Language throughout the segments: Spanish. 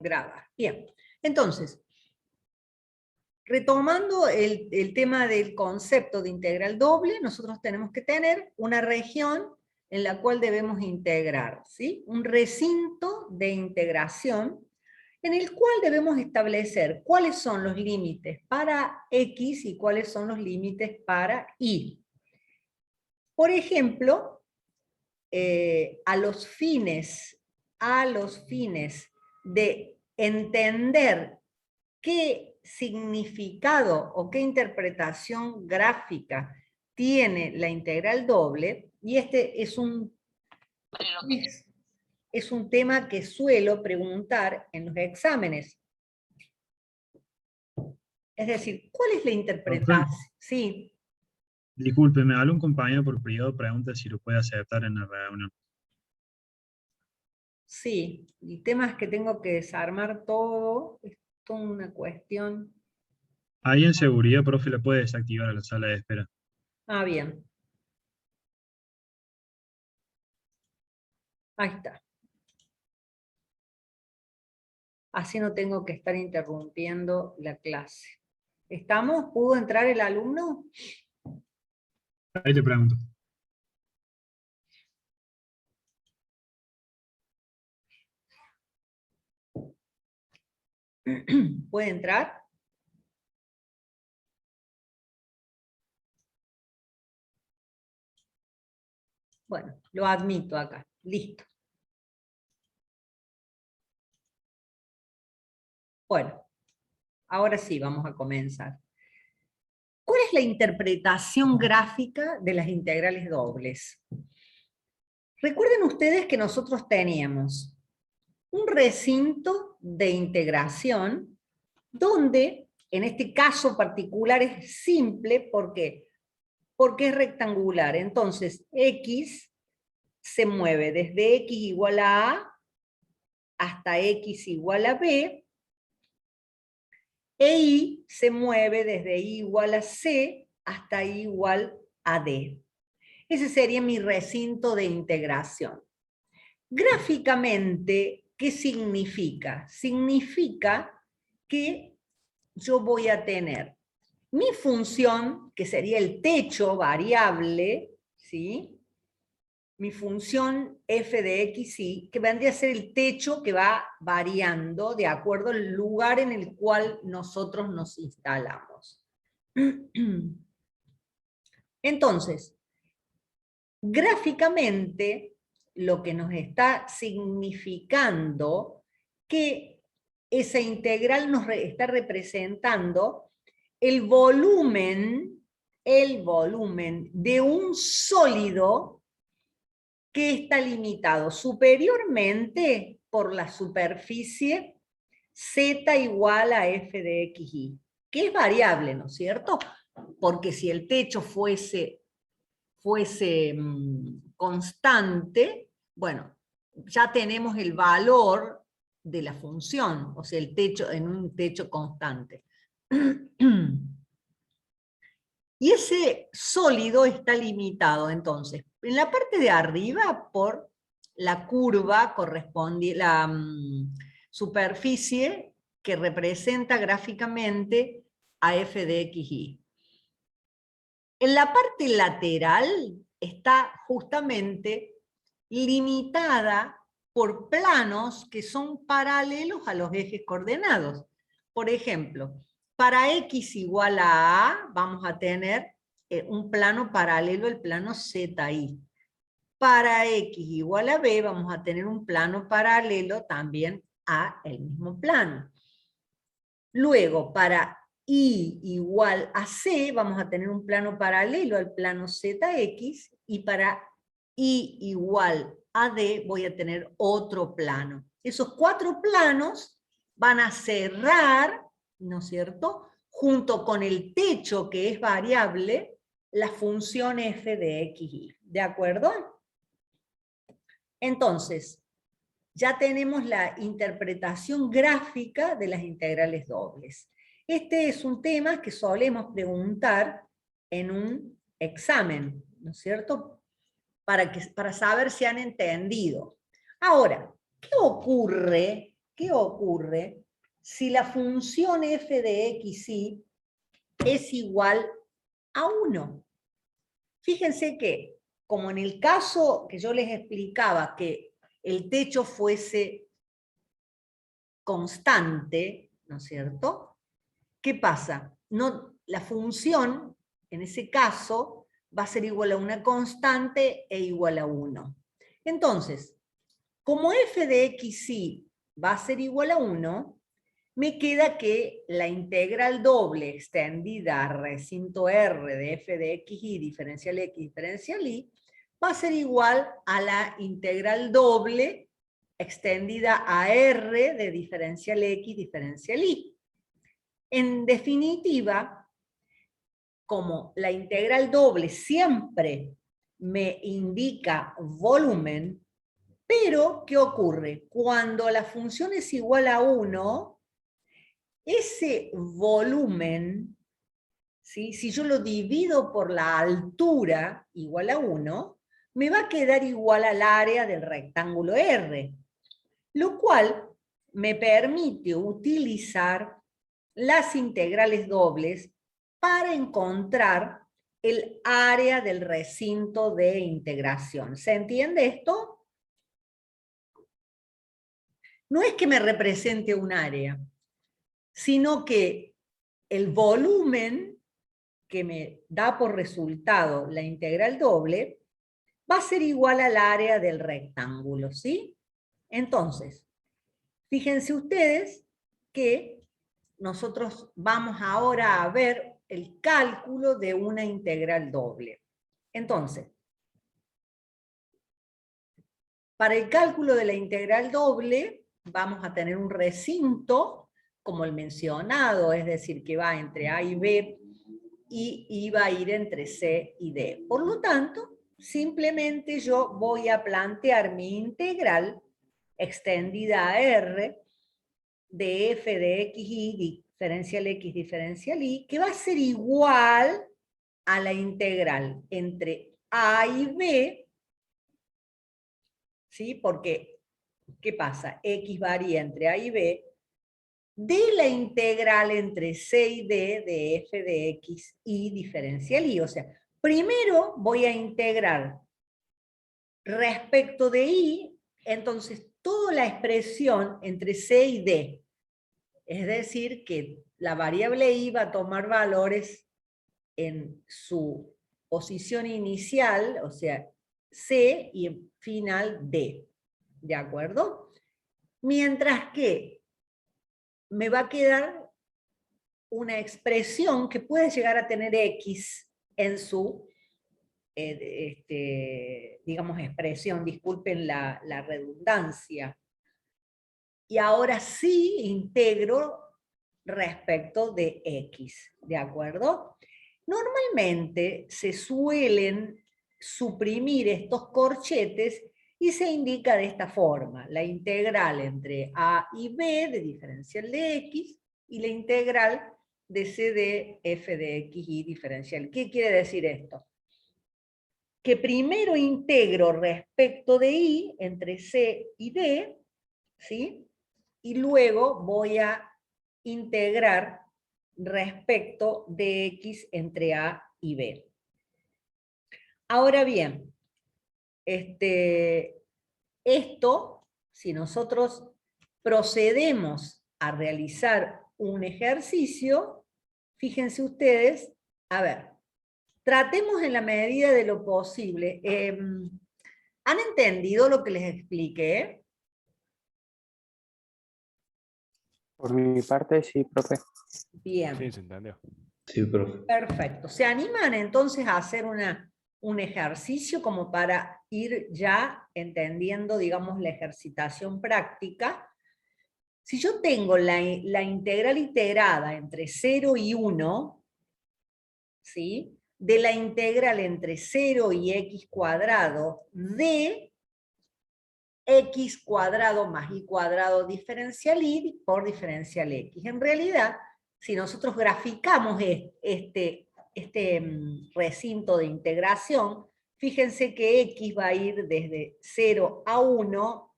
grabar. Bien, entonces, retomando el tema del concepto de integral doble, nosotros tenemos que tener una región en la cual debemos integrar, ¿sí? Un recinto de integración en el cual debemos establecer cuáles son los límites para X y cuáles son los límites para Y. Por ejemplo, a los fines de entender qué significado o qué interpretación gráfica tiene la integral doble, y este es un tema que suelo preguntar en los exámenes. Es decir, ¿cuál es la interpretación? Sí. Disculpe, me habla un compañero por privado, pregunta si lo puede aceptar en la reunión. Sí, el tema es que tengo que desarmar todo, es toda una cuestión. Ahí en seguridad, profe, la puede desactivar a la sala de espera. Ah, bien. Ahí está. Así no tengo que estar interrumpiendo la clase. ¿Estamos? ¿Pudo entrar el alumno? Ahí le pregunto. ¿Puede entrar? Bueno, lo admito acá. Listo. Bueno, ahora sí vamos a comenzar. ¿Cuál es la interpretación gráfica de las integrales dobles? Recuerden ustedes que nosotros teníamos un recinto de integración donde, en este caso particular, es simple. ¿Por qué? Porque es rectangular. Entonces, X se mueve desde X igual a A hasta X igual a B, e Y se mueve desde Y igual a C hasta Y igual a D. Ese sería mi recinto de integración. Gráficamente, ¿qué significa? Significa que yo voy a tener mi función, que sería el techo variable, ¿sí? Mi función f de x, y que vendría a ser el techo que va variando de acuerdo al lugar en el cual nosotros nos instalamos. Entonces, gráficamente, lo que nos está significando que esa integral nos está representando el volumen de un sólido que está limitado superiormente por la superficie z igual a f de xy, que es variable, ¿no es cierto? Porque si el techo fuese constante, bueno, ya tenemos el valor de la función, o sea, el techo en un techo constante. Y ese sólido está limitado, entonces, en la parte de arriba por la curva correspondiente, la superficie que representa gráficamente a f de xy. En la parte lateral está justamente limitada por planos que son paralelos a los ejes coordenados. Por ejemplo, para x igual a A, vamos a tener un plano paralelo al plano ZI. Para x igual a B, vamos a tener un plano paralelo también a el mismo plano. Luego, para Y igual a C, vamos a tener un plano paralelo al plano ZX, y para Y igual a D voy a tener otro plano. Esos cuatro planos van a cerrar, ¿no es cierto?, junto con el techo que es variable, la función f de xy. ¿De acuerdo? Entonces, ya tenemos la interpretación gráfica de las integrales dobles. Este es un tema que solemos preguntar en un examen, ¿no es cierto?, para saber si han entendido. Ahora, ¿qué ocurre qué ocurre si la función f de xy es igual a 1. Fíjense que, como en el caso que yo les explicaba, que el techo fuese constante, ¿no es cierto? ¿Qué pasa? No, la función, en ese caso, va a ser igual a una constante e igual a 1. Entonces, como f de xy va a ser igual a 1, me queda que la integral doble extendida a recinto R de f de xy diferencial x diferencial y va a ser igual a la integral doble extendida a R de diferencial x diferencial y. En definitiva, como la integral doble siempre me indica volumen, pero ¿qué ocurre? Cuando la función es igual a 1, ese volumen, ¿sí? Si yo lo divido por la altura igual a 1, me va a quedar igual al área del rectángulo R, lo cual me permite utilizar las integrales dobles para encontrar el área del recinto de integración. ¿Se entiende esto? No es que me represente un área, sino que el volumen que me da por resultado la integral doble va a ser igual al área del rectángulo, ¿sí? Entonces, fíjense ustedes que nosotros vamos ahora a ver el cálculo de una integral doble. Entonces, para el cálculo de la integral doble, vamos a tener un recinto, como el mencionado, es decir, que va entre A y B, y va a ir entre C y D. Por lo tanto, simplemente yo voy a plantear mi integral extendida a R de f de xy diferencial y, que va a ser igual a la integral entre A y B, ¿sí? Porque, ¿qué pasa? X varía entre A y B, de la integral entre C y D de f de x y diferencial y. O sea, primero voy a integrar respecto de y, entonces toda la expresión entre C y D. Es decir, que la variable y va a tomar valores en su posición inicial, o sea, C, y en final D. ¿De acuerdo? Mientras que me va a quedar una expresión que puede llegar a tener X en su, digamos, expresión, disculpen la redundancia. Y ahora sí integro respecto de X, ¿de acuerdo? Normalmente se suelen suprimir estos corchetes y se indica de esta forma, la integral entre A y B de diferencial de X y la integral de C de f de X y diferencial. ¿Qué quiere decir esto? Que primero integro respecto de Y entre C y D, ¿sí? Y luego voy a integrar respecto de X entre A y B. Ahora bien, esto, si nosotros procedemos a realizar un ejercicio, fíjense ustedes, a ver, tratemos en la medida de lo posible. ¿Han entendido lo que les expliqué? Por mi parte, sí, profe. Bien. Sí, se entendió. Sí, profe. Perfecto. ¿Se animan entonces a hacer un ejercicio como para ir ya entendiendo, digamos, la ejercitación práctica? Si yo tengo la integral integrada entre 0 y 1, ¿sí? De la integral entre 0 y x cuadrado de x cuadrado más y cuadrado diferencial y por diferencial x. En realidad, si nosotros graficamos este recinto de integración, fíjense que x va a ir desde 0 a 1,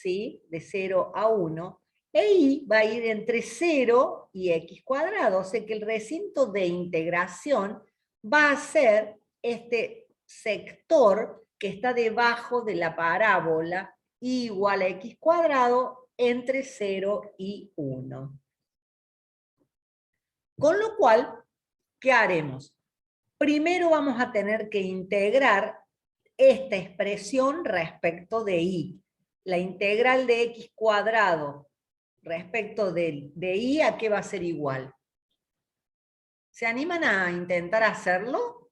¿sí? De 0 a 1, e y va a ir entre 0 y x cuadrado, o sea que el recinto de integración va a ser este sector que está debajo de la parábola y igual a x cuadrado entre 0 y 1. Con lo cual, ¿qué haremos? Primero vamos a tener que integrar esta expresión respecto de y. La integral de x cuadrado respecto de y, ¿a qué va a ser igual? ¿Se animan a intentar hacerlo?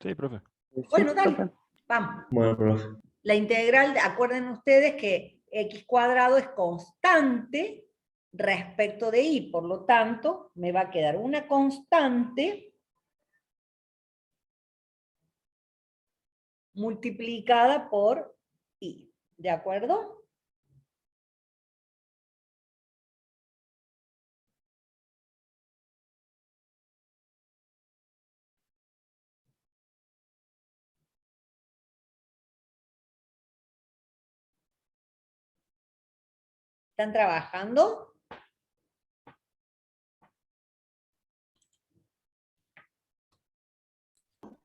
Sí, profe. Sí, Bueno, dale, profe. vamos. Bueno, profe. La integral, acuerden ustedes que x cuadrado es constante respecto de y, por lo tanto, me va a quedar una constante multiplicada por y, ¿de acuerdo? ¿Están trabajando?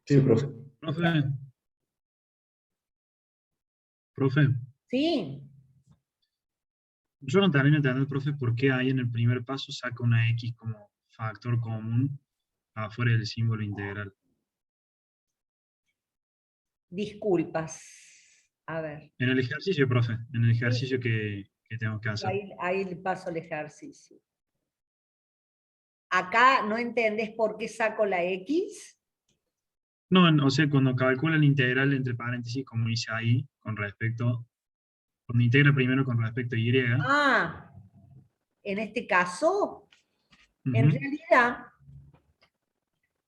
Sí, profe. Profe, Sí. yo no termino de entender, profe, por qué ahí en el primer paso saca una X como factor común afuera del símbolo integral. Disculpas. A ver, En el ejercicio, profe, en el ejercicio que tengo que hacer. ahí le paso el ejercicio. Acá no entendés por qué saco la X. No, o sea, cuando calcula el integral entre paréntesis, como dice ahí, cuando integra primero con respecto a Y, Ah, en este caso, en ujú, realidad,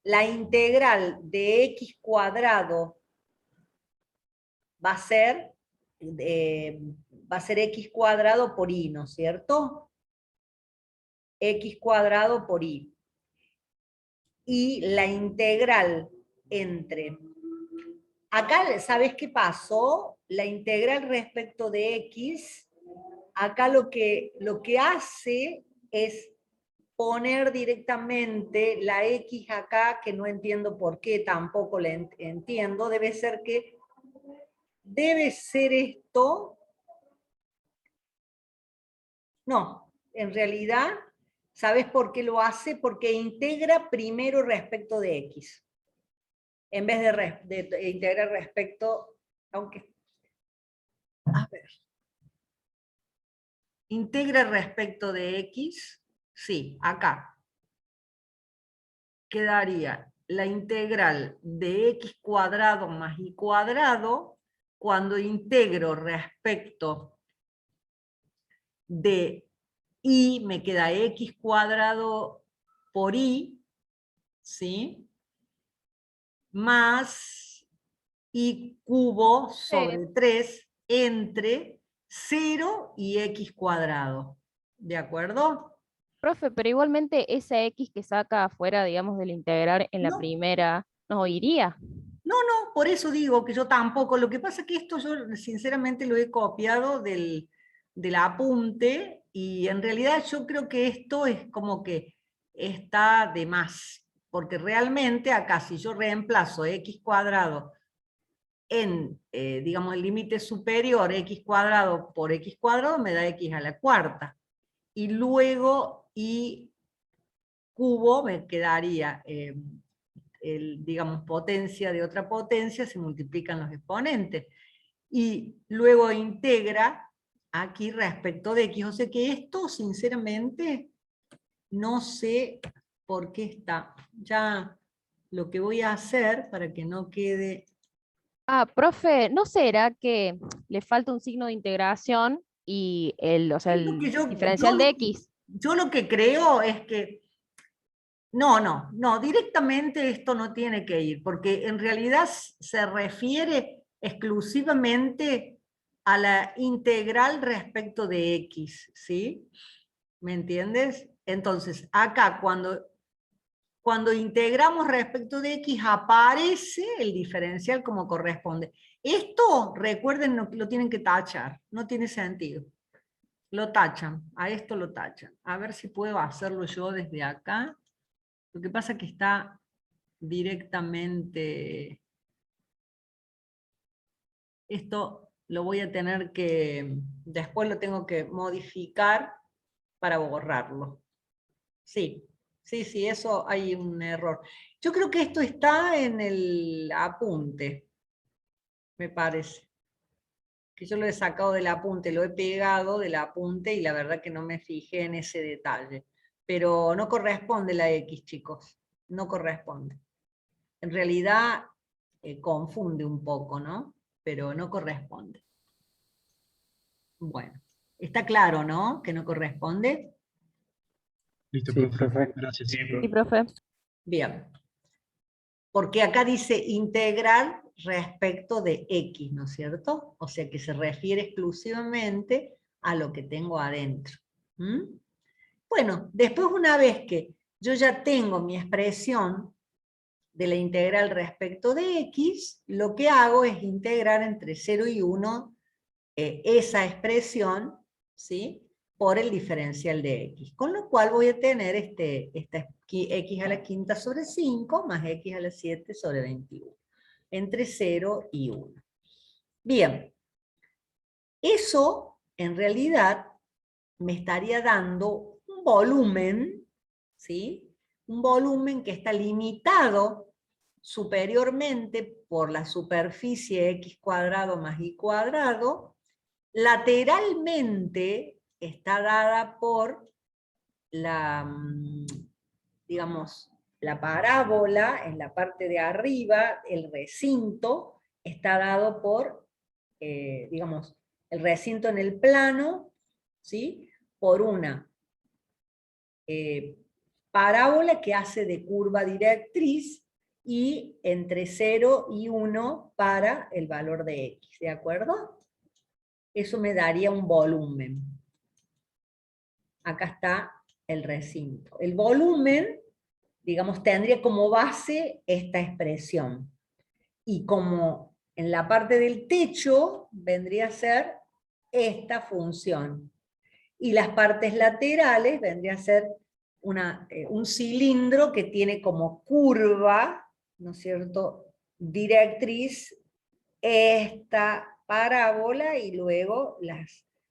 la integral de x cuadrado va a ser, x cuadrado por y, ¿no es cierto? X cuadrado por y. Y la integral entre... Acá, ¿sabes qué pasó? La integral respecto de x, acá lo que hace es poner directamente la X acá, que no entiendo por qué, tampoco la entiendo, debe ser esto, no, en realidad, ¿sabes por qué lo hace? Porque integra primero respecto de X, en vez de integrar respecto, aunque, a ver, integra respecto de X, sí, acá, quedaría la integral de x cuadrado más y cuadrado cuando integro respecto de y, me queda x cuadrado por y, ¿sí? Más y cubo sobre 3 entre 0 y x cuadrado. ¿De acuerdo? Profe, pero igualmente esa X que saca afuera, digamos, del integral en la No. primera, no iría. No, por eso digo que yo tampoco. Lo que pasa es que esto yo sinceramente lo he copiado del apunte y en realidad yo creo que esto es como que está de más, porque realmente acá si yo reemplazo x cuadrado en, digamos, el límite superior, x cuadrado por x cuadrado me da x a la cuarta. Y luego y cubo me quedaría... digamos, potencia de otra potencia, se multiplican los exponentes. Y luego integra aquí respecto de x. O sea que esto, sinceramente, no sé por qué está. Ya lo que voy a hacer para que no quede... Ah, profe, ¿no será que le falta un signo de integración y o sea, Es lo el que diferencial de X? yo lo que creo es que no, directamente esto no tiene que ir, porque en realidad se refiere exclusivamente a la integral respecto de x, ¿sí? ¿Me entiendes? Entonces, acá cuando integramos respecto de x aparece el diferencial como corresponde. Esto, recuerden, lo tienen que tachar, no tiene sentido. Lo tachan, a esto lo tachan. A ver si puedo hacerlo yo desde acá. Lo que pasa es que está directamente... Esto lo voy a tener que... Después lo tengo que modificar para borrarlo. Sí, sí, eso hay un error. Yo creo que esto está en el apunte, me parece. Que yo lo he sacado del apunte, lo he pegado del apunte y la verdad que no me fijé en ese detalle. Pero no corresponde la X, chicos, no corresponde. En realidad confunde un poco, ¿no? Pero no corresponde. Bueno, está claro, ¿no? Que no corresponde. Listo, Sí, profe. profe. Gracias. Sí, profe. Bien. Porque acá dice integral respecto de X, ¿no es cierto? O sea que se refiere exclusivamente a lo que tengo adentro. ¿Mm? Bueno, después una vez que yo ya tengo mi expresión de la integral respecto de X, lo que hago es integrar entre 0 y 1 esa expresión, ¿sí?, por el diferencial de X. Con lo cual voy a tener esta X a la quinta sobre 5 más X a la 7 sobre 21. Entre 0 y 1. Bien. Eso, en realidad, me estaría dando un volumen, ¿sí? Un volumen que está limitado superiormente por la superficie x cuadrado más y cuadrado, lateralmente está dada por la, digamos, la parábola en la parte de arriba, el recinto, está dado por, digamos, el recinto en el plano, ¿sí?, por una parábola que hace de curva directriz, y entre 0 y 1 para el valor de x, ¿de acuerdo? Eso me daría un volumen. Acá está el recinto. El volumen, digamos, tendría como base esta expresión. Y como en la parte del techo vendría a ser esta función. Y las partes laterales vendría a ser un cilindro que tiene como curva, ¿no es cierto?, directriz, esta parábola y luego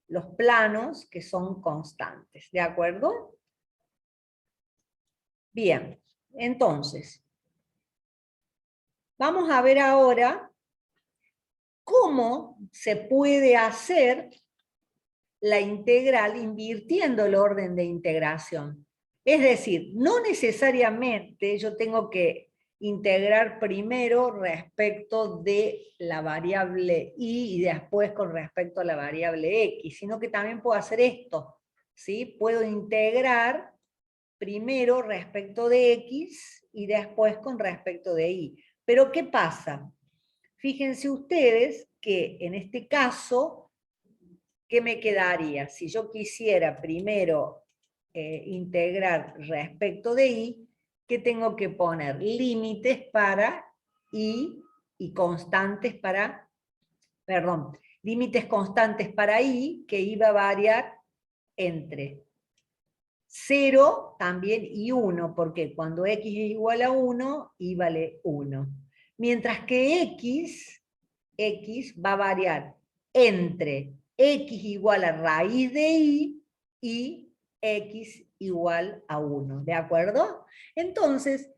los planos que son constantes, ¿de acuerdo? Bien, entonces, vamos a ver ahora cómo se puede hacer la integral invirtiendo el orden de integración. Es decir, no necesariamente yo tengo que integrar primero respecto de la variable y después con respecto a la variable x, sino que también puedo hacer esto, ¿sí? Puedo integrar primero respecto de x y después con respecto de y. Pero ¿qué pasa? Fíjense ustedes que en este caso, ¿qué me quedaría? Si yo quisiera primero integrar respecto de y, ¿qué tengo que poner? Límites para y constantes para, perdón, límites constantes para y, que iba a variar entre 0 también y 1, porque cuando x es igual a 1, y vale 1. Mientras que x va a variar entre x igual a raíz de y x igual a 1, ¿de acuerdo? Entonces,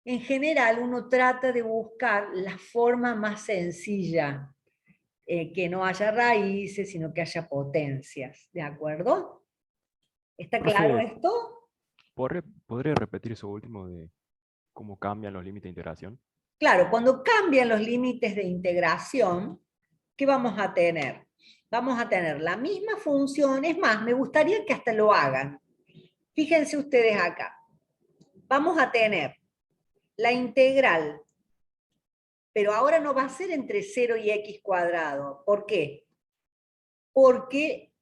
en general uno trata de buscar la forma más sencilla, que no haya raíces, sino que haya potencias, ¿de acuerdo? ¿Está claro Profe, esto? ¿podría repetir eso último de cómo cambian los límites de integración? Claro, cuando cambian los límites de integración, ¿qué vamos a tener? Vamos a tener la misma función, es más, me gustaría que hasta lo hagan. Fíjense ustedes acá. Vamos a tener la integral, pero ahora no va a ser entre 0 y x cuadrado. ¿Por qué? Porque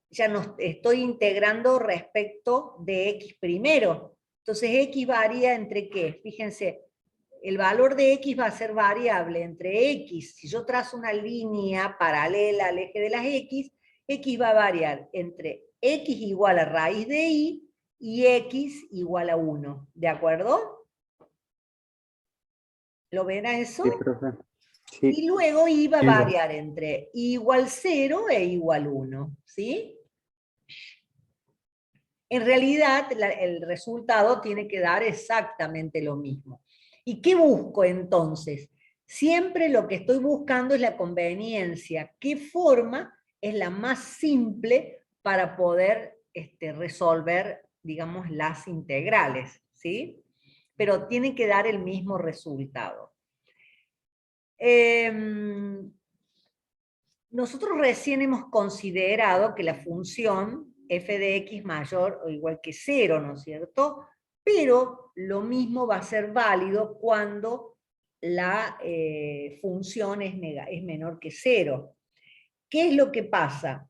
ya no estoy integrando respecto de x primero. Entonces x varía entre ¿qué? Fíjense, el valor de x va a ser variable entre x. Si yo trazo una línea paralela al eje de las x va a variar entre x igual a raíz de y x igual a 1. ¿De acuerdo? ¿Lo ven a eso? Sí, profe. Sí. Y luego y va a Sí. variar entre igual 0 e igual 1. ¿Sí? En realidad, el resultado tiene que dar exactamente lo mismo. ¿Y qué busco entonces? Siempre lo que estoy buscando es la conveniencia. ¿Qué forma es la más simple para poder resolver, digamos, las integrales? ¿Sí? Pero tiene que dar el mismo resultado. Nosotros recién hemos considerado que la función f de x mayor o igual que 0, ¿no es cierto? Pero lo mismo va a ser válido cuando la función es menor que 0. ¿Qué es lo que pasa?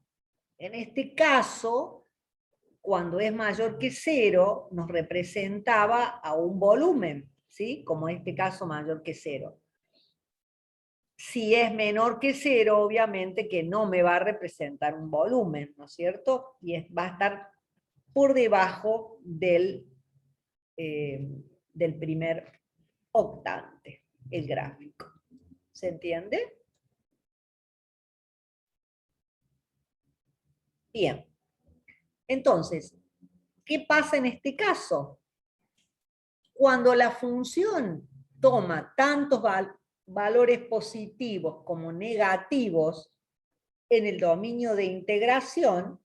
En este caso, cuando es mayor que 0, nos representaba a un volumen, ¿sí? Como en este caso mayor que 0. Si es menor que 0, obviamente que no me va a representar un volumen, ¿no es cierto? Y va a estar por debajo del primer octante, el gráfico. ¿Se entiende? Bien. Entonces, ¿qué pasa en este caso? Cuando la función toma tantos valores positivos como negativos en el dominio de integración,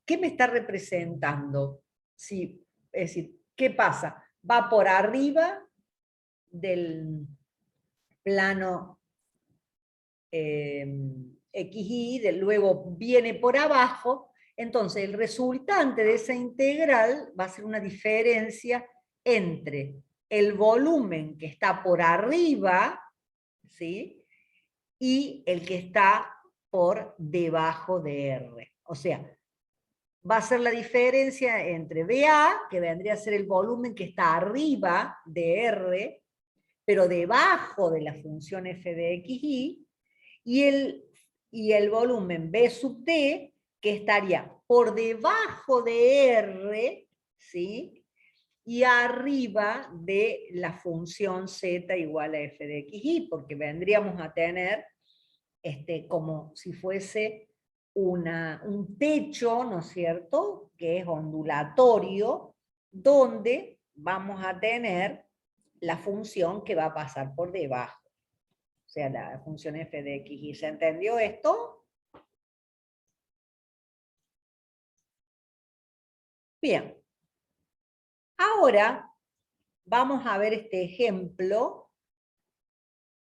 ¿qué me está representando? Sí, es decir, ¿qué pasa? Va por arriba del plano XY, luego viene por abajo, entonces el resultante de esa integral va a ser una diferencia entre el volumen que está por arriba, ¿sí? Y el que está por debajo de R. O sea, va a ser la diferencia entre BA, que vendría a ser el volumen que está arriba de R, pero debajo de la función f de xy, y el volumen B sub t, que estaría por debajo de R, ¿sí? Y arriba de la función z igual a f de xy, porque vendríamos a tener como si fuese un techo, ¿no es cierto?, que es ondulatorio, donde vamos a tener la función que va a pasar por debajo. O sea, la función f de x. ¿Se entendió esto? Bien. Ahora vamos a ver este ejemplo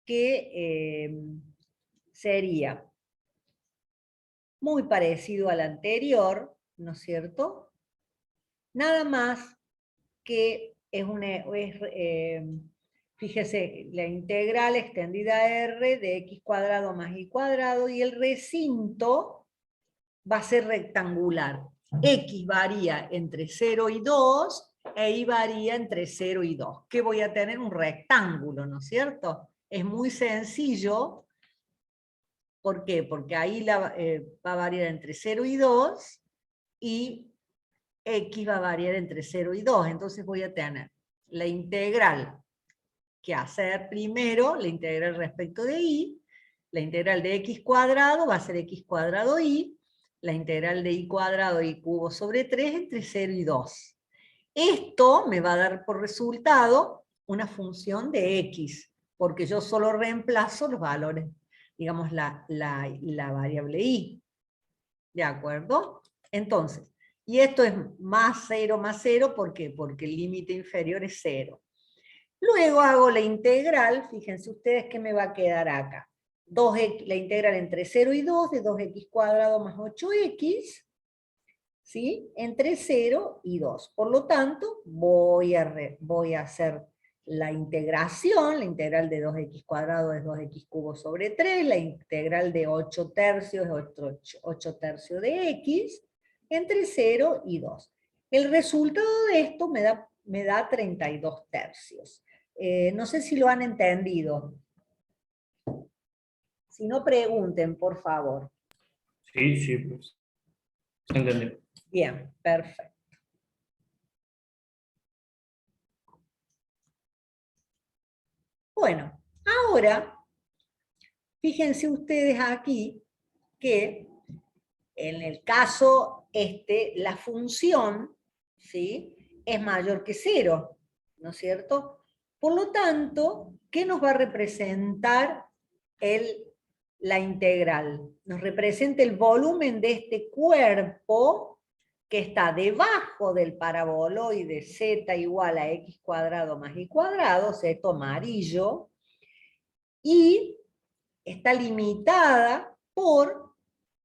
que sería muy parecido al anterior, ¿no es cierto? Nada más que fíjese, la integral extendida a R de x cuadrado más y cuadrado, y el recinto va a ser rectangular. X varía entre 0 y 2, e Y varía entre 0 y 2. ¿Qué voy a tener? Un rectángulo, ¿no es cierto? Es muy sencillo. ¿Por qué? Porque ahí va a variar entre 0 y 2, y X va a variar entre 0 y 2. Entonces voy a tener la integral que hacer primero, la integral respecto de Y, la integral de x cuadrado va a ser x cuadrado Y, la integral de y cuadrado y cubo sobre 3 entre 0 y 2. Esto me va a dar por resultado una función de x, porque yo solo reemplazo los valores, digamos la variable y. ¿De acuerdo? Entonces, y esto es más 0, ¿por qué? Porque el límite inferior es 0. Luego hago la integral, fíjense ustedes qué me va a quedar acá. La integral entre 0 y 2 de 2x cuadrado más 8x, ¿sí? Entre 0 y 2. Por lo tanto, voy a hacer la integración, la integral de 2x cuadrado es 2x cubo sobre 3, la integral de 8 tercios es 8 tercios de x, entre 0 y 2. El resultado de esto me da me da 32 tercios. No sé si lo han entendido. Si no, pregunten, por favor. Sí, sí, pues. Entendí. Bien, perfecto. Bueno, ahora, fíjense ustedes aquí que en el caso la función, ¿sí?, es mayor que 0, ¿no es cierto? Por lo tanto, ¿qué nos va a representar la integral? Nos representa el volumen de este cuerpo que está debajo del paraboloide z igual a x cuadrado más y cuadrado, o sea, esto amarillo, y está limitada por,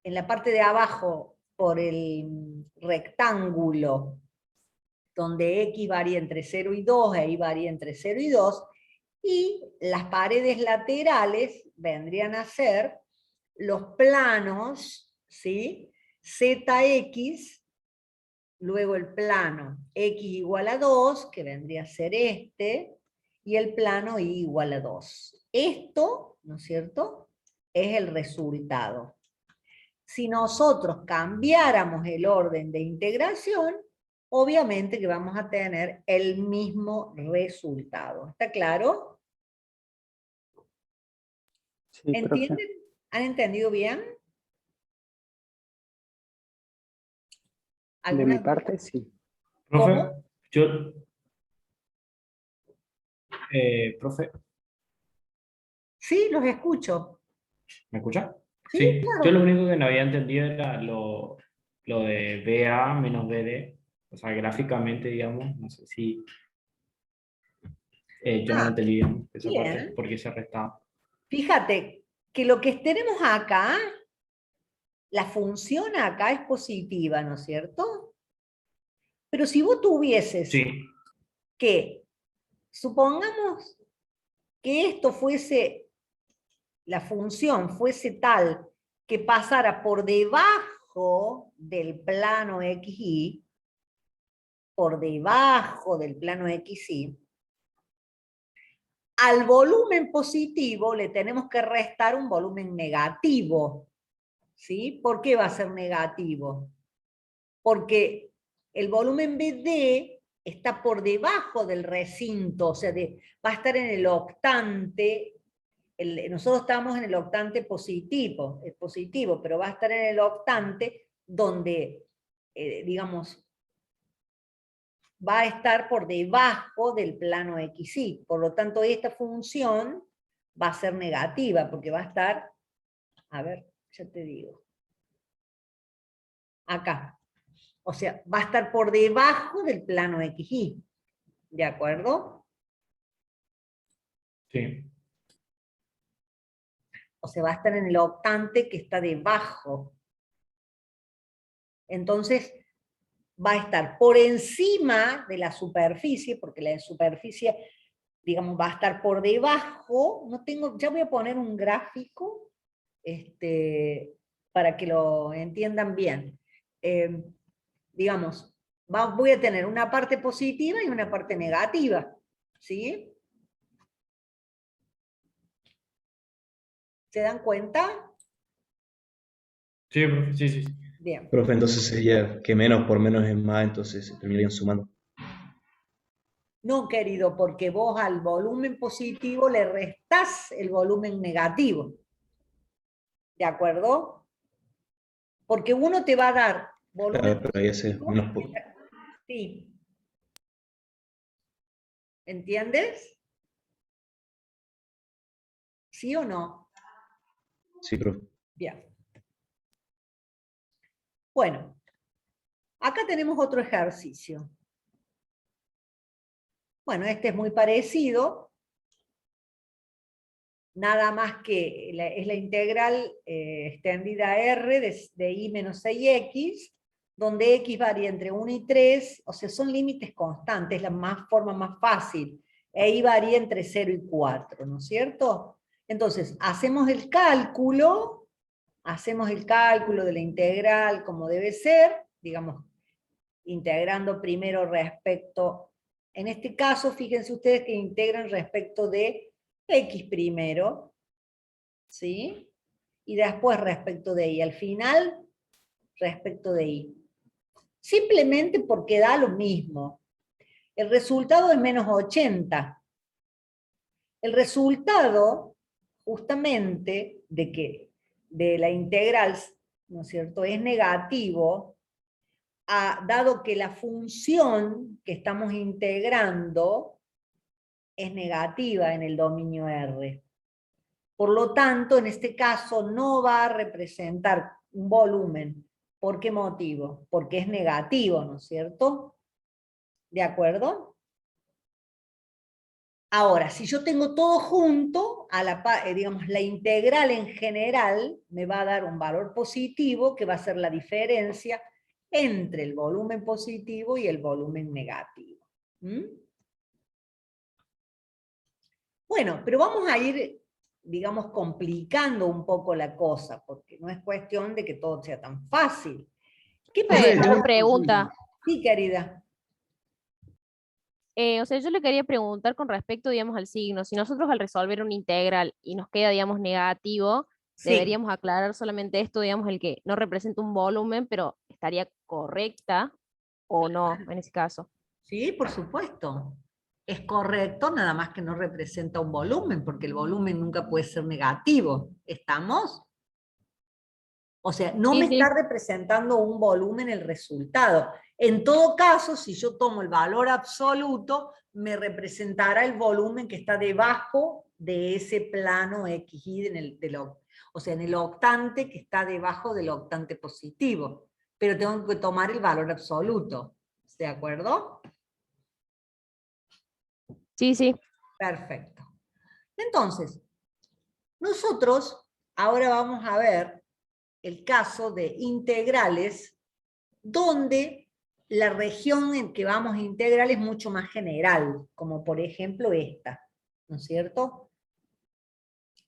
en la parte de abajo, por el rectángulo, donde x varía entre 0 y 2, ahí varía entre 0 y 2, y las paredes laterales vendrían a ser los planos, ¿sí?, zx, luego el plano x igual a 2, que vendría a ser y el plano y igual a 2. Esto, ¿no es cierto?, es el resultado. Si nosotros cambiáramos el orden de integración, obviamente que vamos a tener el mismo resultado. ¿Está claro? Sí, profe. ¿Entienden? ¿Han entendido bien? De mi parte, sí. Profe, ¿Cómo? Profe, Sí, los escucho. ¿me escucha? Sí, Sí, claro. yo lo único que no había entendido era lo de BA menos BD, o sea, gráficamente, digamos, no sé si yo no Ah, entendí bien esa parte, bien. porque se restaba. Fíjate que lo que tenemos acá, la función acá es positiva, ¿no es cierto? Pero si vos tuvieses Sí, que, supongamos que esto fuese, la función fuese tal que pasara por debajo del plano XY, por debajo del plano XY, al volumen positivo le tenemos que restar un volumen negativo. ¿Sí? ¿Por qué va a ser negativo? Porque el volumen BD está por debajo del recinto, o sea, va a estar en el octante. Nosotros estamos en el octante positivo, pero va a estar en el octante donde, digamos, va a estar por debajo del plano XY. Por lo tanto, esta función va a ser negativa, porque va a estar, a ver, ya te digo, acá. O sea, va a estar por debajo del plano XY. ¿De acuerdo? sí, O sea, va a estar en el octante que está debajo. Entonces, va a estar por encima de la superficie, porque la superficie, digamos, va a estar por debajo. No tengo, ya voy a poner un gráfico para que lo entiendan bien. Digamos, voy a tener una parte positiva y una parte negativa. ¿Sí? ¿Se dan cuenta? sí, profe, sí, sí. Bien. Profe, entonces sería que menos por menos es más, entonces se terminarían sumando. No, querido, porque vos al volumen positivo le restás el volumen negativo. ¿De acuerdo? Porque uno te va a dar volumen Claro, pero ahí hace positivo. menos. Sí. ¿Entiendes? ¿Sí o no? Sí, profe. Bien. Bueno, acá tenemos otro ejercicio. Bueno, este es muy parecido. Nada más que es la integral extendida a R de I menos 6x, donde x varía entre 1 y 3, o sea, son límites constantes, la forma más fácil. E y varía entre 0 y 4, ¿no es cierto? Entonces, hacemos el cálculo de la integral como debe ser, digamos, integrando primero respecto En este caso, fíjense ustedes que integran respecto de X primero, ¿sí? Y después respecto de Y. Al final, respecto de Y. Simplemente porque da lo mismo. El resultado es menos 80. El resultado, justamente, de la integral, ¿no es cierto?, es negativo, dado que la función que estamos integrando es negativa en el dominio R. Por lo tanto, en este caso no va a representar un volumen. ¿Por qué motivo? Porque es negativo, ¿no es cierto? ¿De acuerdo? Ahora, si yo tengo todo junto, digamos, la integral en general me va a dar un valor positivo que va a ser la diferencia entre el volumen positivo y el volumen negativo. ¿Mm? Bueno, pero vamos a ir, digamos, complicando un poco la cosa, porque no es cuestión de que todo sea tan fácil. ¿Qué Profe, pasa? una pregunta. Sí, querida. O sea, yo le quería preguntar con respecto, digamos, al signo. Si nosotros al resolver una integral y nos queda, digamos, negativo, Sí. deberíamos aclarar solamente esto, digamos, el que no representa un volumen, pero estaría correcta o no en ese caso. Sí, por supuesto. Es correcto, nada más que no representa un volumen, porque el volumen nunca puede ser negativo. ¿Estamos? O sea, no Sí, me sí. está representando un volumen el resultado. En todo caso, si yo tomo el valor absoluto, me representará el volumen que está debajo de ese plano XY, o sea, en el octante que está debajo del octante positivo. Pero tengo que tomar el valor absoluto. ¿De acuerdo? Sí, sí. Perfecto. Entonces, nosotros ahora vamos a ver el caso de integrales donde la región en que vamos a integrar es mucho más general, como por ejemplo esta, ¿no es cierto?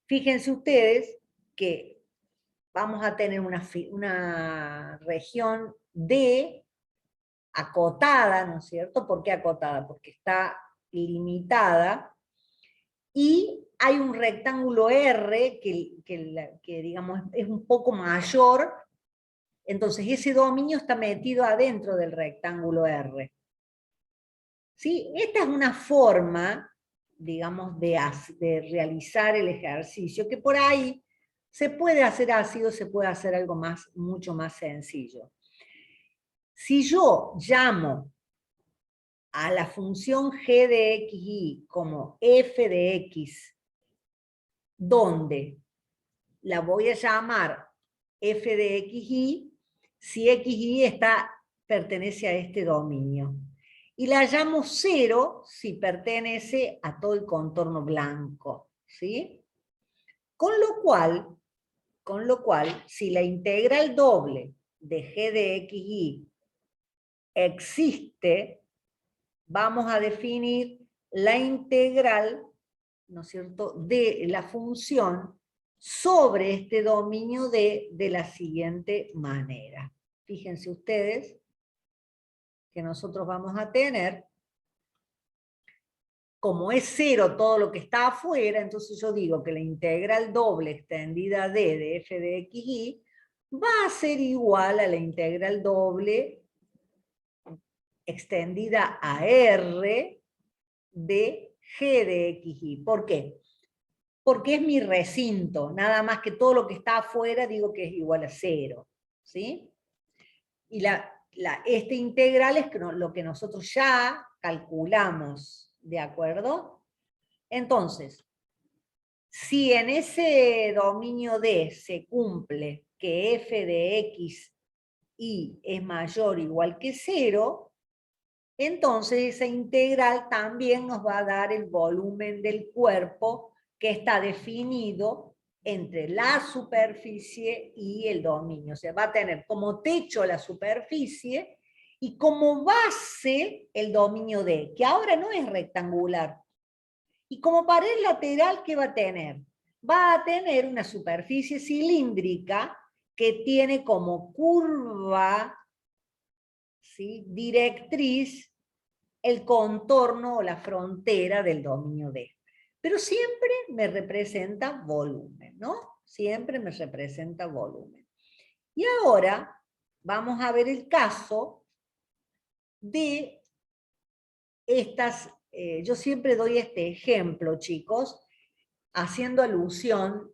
Fíjense ustedes que vamos a tener una región D acotada, ¿no es cierto? ¿Por qué acotada? Porque está limitada, y hay un rectángulo R que digamos, es un poco mayor. Entonces ese dominio está metido adentro del rectángulo R. ¿Sí? Esta es una forma, digamos, de realizar el ejercicio, que por ahí se puede hacer así o se puede hacer algo mucho más sencillo. Si yo llamo a la función g de xy como f de x, donde la voy a llamar f de xy, si xy pertenece a este dominio. Y la llamo 0 si pertenece a todo el contorno blanco. ¿Sí? Con lo cual, si la integral doble de g de xy existe, vamos a definir la integral, ¿no es cierto?, de la función sobre este dominio de la siguiente manera. Fíjense ustedes que nosotros vamos a tener, como es 0 todo lo que está afuera, entonces yo digo que la integral doble extendida de f de xy va a ser igual a la integral doble extendida a r de g de xy. ¿Por qué? Porque es mi recinto, nada más que todo lo que está afuera digo que es igual a 0. ¿Sí? Y este integral es lo que nosotros ya calculamos, ¿de acuerdo? Entonces, si en ese dominio D se cumple que f de x y es mayor o igual que 0, entonces esa integral también nos va a dar el volumen del cuerpo que está definido entre la superficie y el dominio. O sea, va a tener como techo la superficie y como base el dominio D, que ahora no es rectangular. Y como pared lateral, ¿qué va a tener? Va a tener una superficie cilíndrica que tiene como curva, ¿sí?, directriz el contorno o la frontera del dominio D. Pero siempre me representa volumen, ¿no? Siempre me representa volumen. Y ahora vamos a ver el caso de estas, yo siempre doy este ejemplo, chicos, haciendo alusión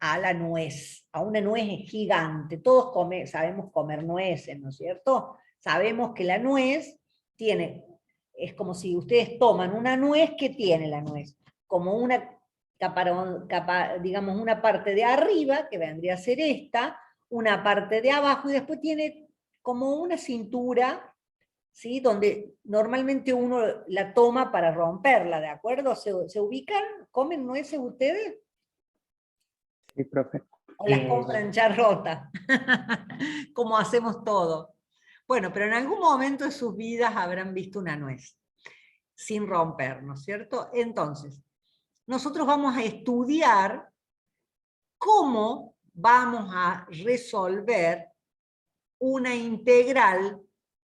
a la nuez, a una nuez gigante. Todos sabemos comer nueces, ¿no es cierto? Sabemos que la nuez tiene, es como si ustedes toman una nuez, ¿qué tiene la nuez? Como una digamos, una parte de arriba, que vendría a ser esta, una parte de abajo, y después tiene como una cintura, ¿sí? Donde normalmente uno la toma para romperla, ¿de acuerdo? ¿Se ubican? ¿Comen nueces ustedes? Sí, profe. ¿O las compran ya rotas? Como hacemos todo. Bueno, pero en algún momento de sus vidas habrán visto una nuez, sin romper, ¿no es cierto? Entonces, nosotros vamos a estudiar cómo vamos a resolver una integral,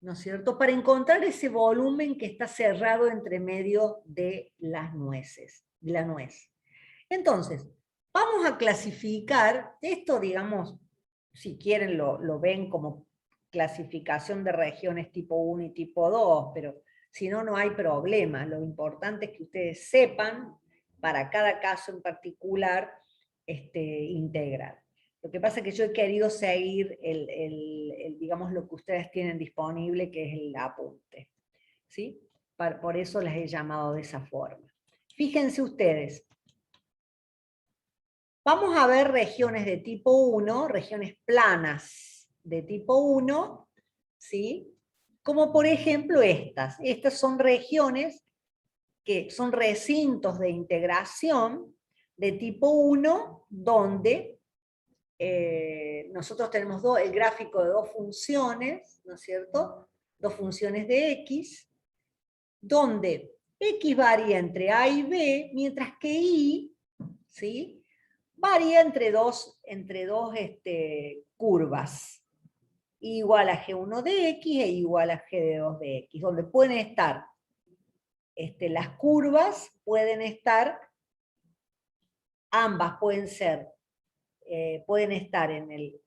¿no es cierto?, para encontrar ese volumen que está cerrado entre medio de las nueces, de la nuez. Entonces, vamos a clasificar, esto digamos, si quieren lo ven como clasificación de regiones tipo 1 y tipo 2, pero si no, no hay problema. Lo importante es que ustedes sepan, para cada caso en particular, integral. Lo que pasa es que yo he querido seguir digamos, lo que ustedes tienen disponible, que es el apunte, ¿sí? Por eso las he llamado de esa forma. Fíjense ustedes, vamos a ver regiones de tipo 1, regiones planas de tipo 1, ¿sí? Como por ejemplo estas. Estas son regiones que son recintos de integración de tipo 1, donde nosotros tenemos el gráfico de dos funciones, ¿no es cierto? Dos funciones de x, donde x varía entre a y b, mientras que y, ¿sí?, varía entre dos curvas, igual a g1 de x e igual a g de 2 de x, donde pueden estar las curvas, pueden estar, ambas pueden estar en el,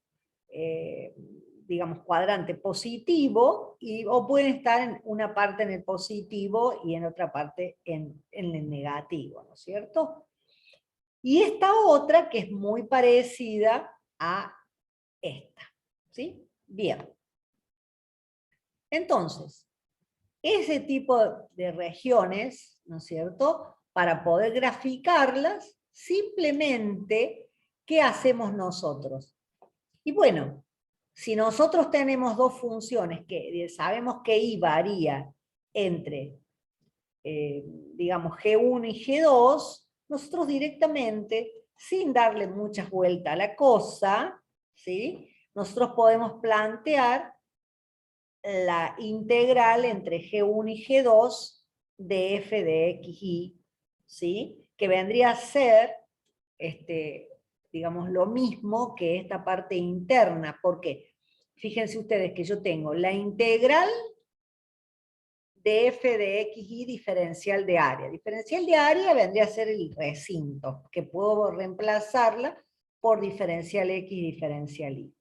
digamos, cuadrante positivo, o pueden estar en una parte en el positivo y en otra parte en el negativo, ¿no es cierto? Y esta otra, que es muy parecida a esta, ¿sí? Bien. Entonces, ese tipo de regiones, ¿no es cierto?, para poder graficarlas, simplemente, ¿qué hacemos nosotros? Y bueno, si nosotros tenemos dos funciones que sabemos que y varía entre, digamos, G1 y G2, nosotros directamente, sin darle muchas vueltas a la cosa, ¿sí?, nosotros podemos plantear la integral entre G1 y G2 de f de x, y, ¿sí?, que vendría a ser, digamos, lo mismo que esta parte interna. ¿Por qué? Fíjense ustedes que yo tengo la integral de f de x, y diferencial de área. Diferencial de área vendría a ser el recinto, que puedo reemplazarla por diferencial x, diferencial y.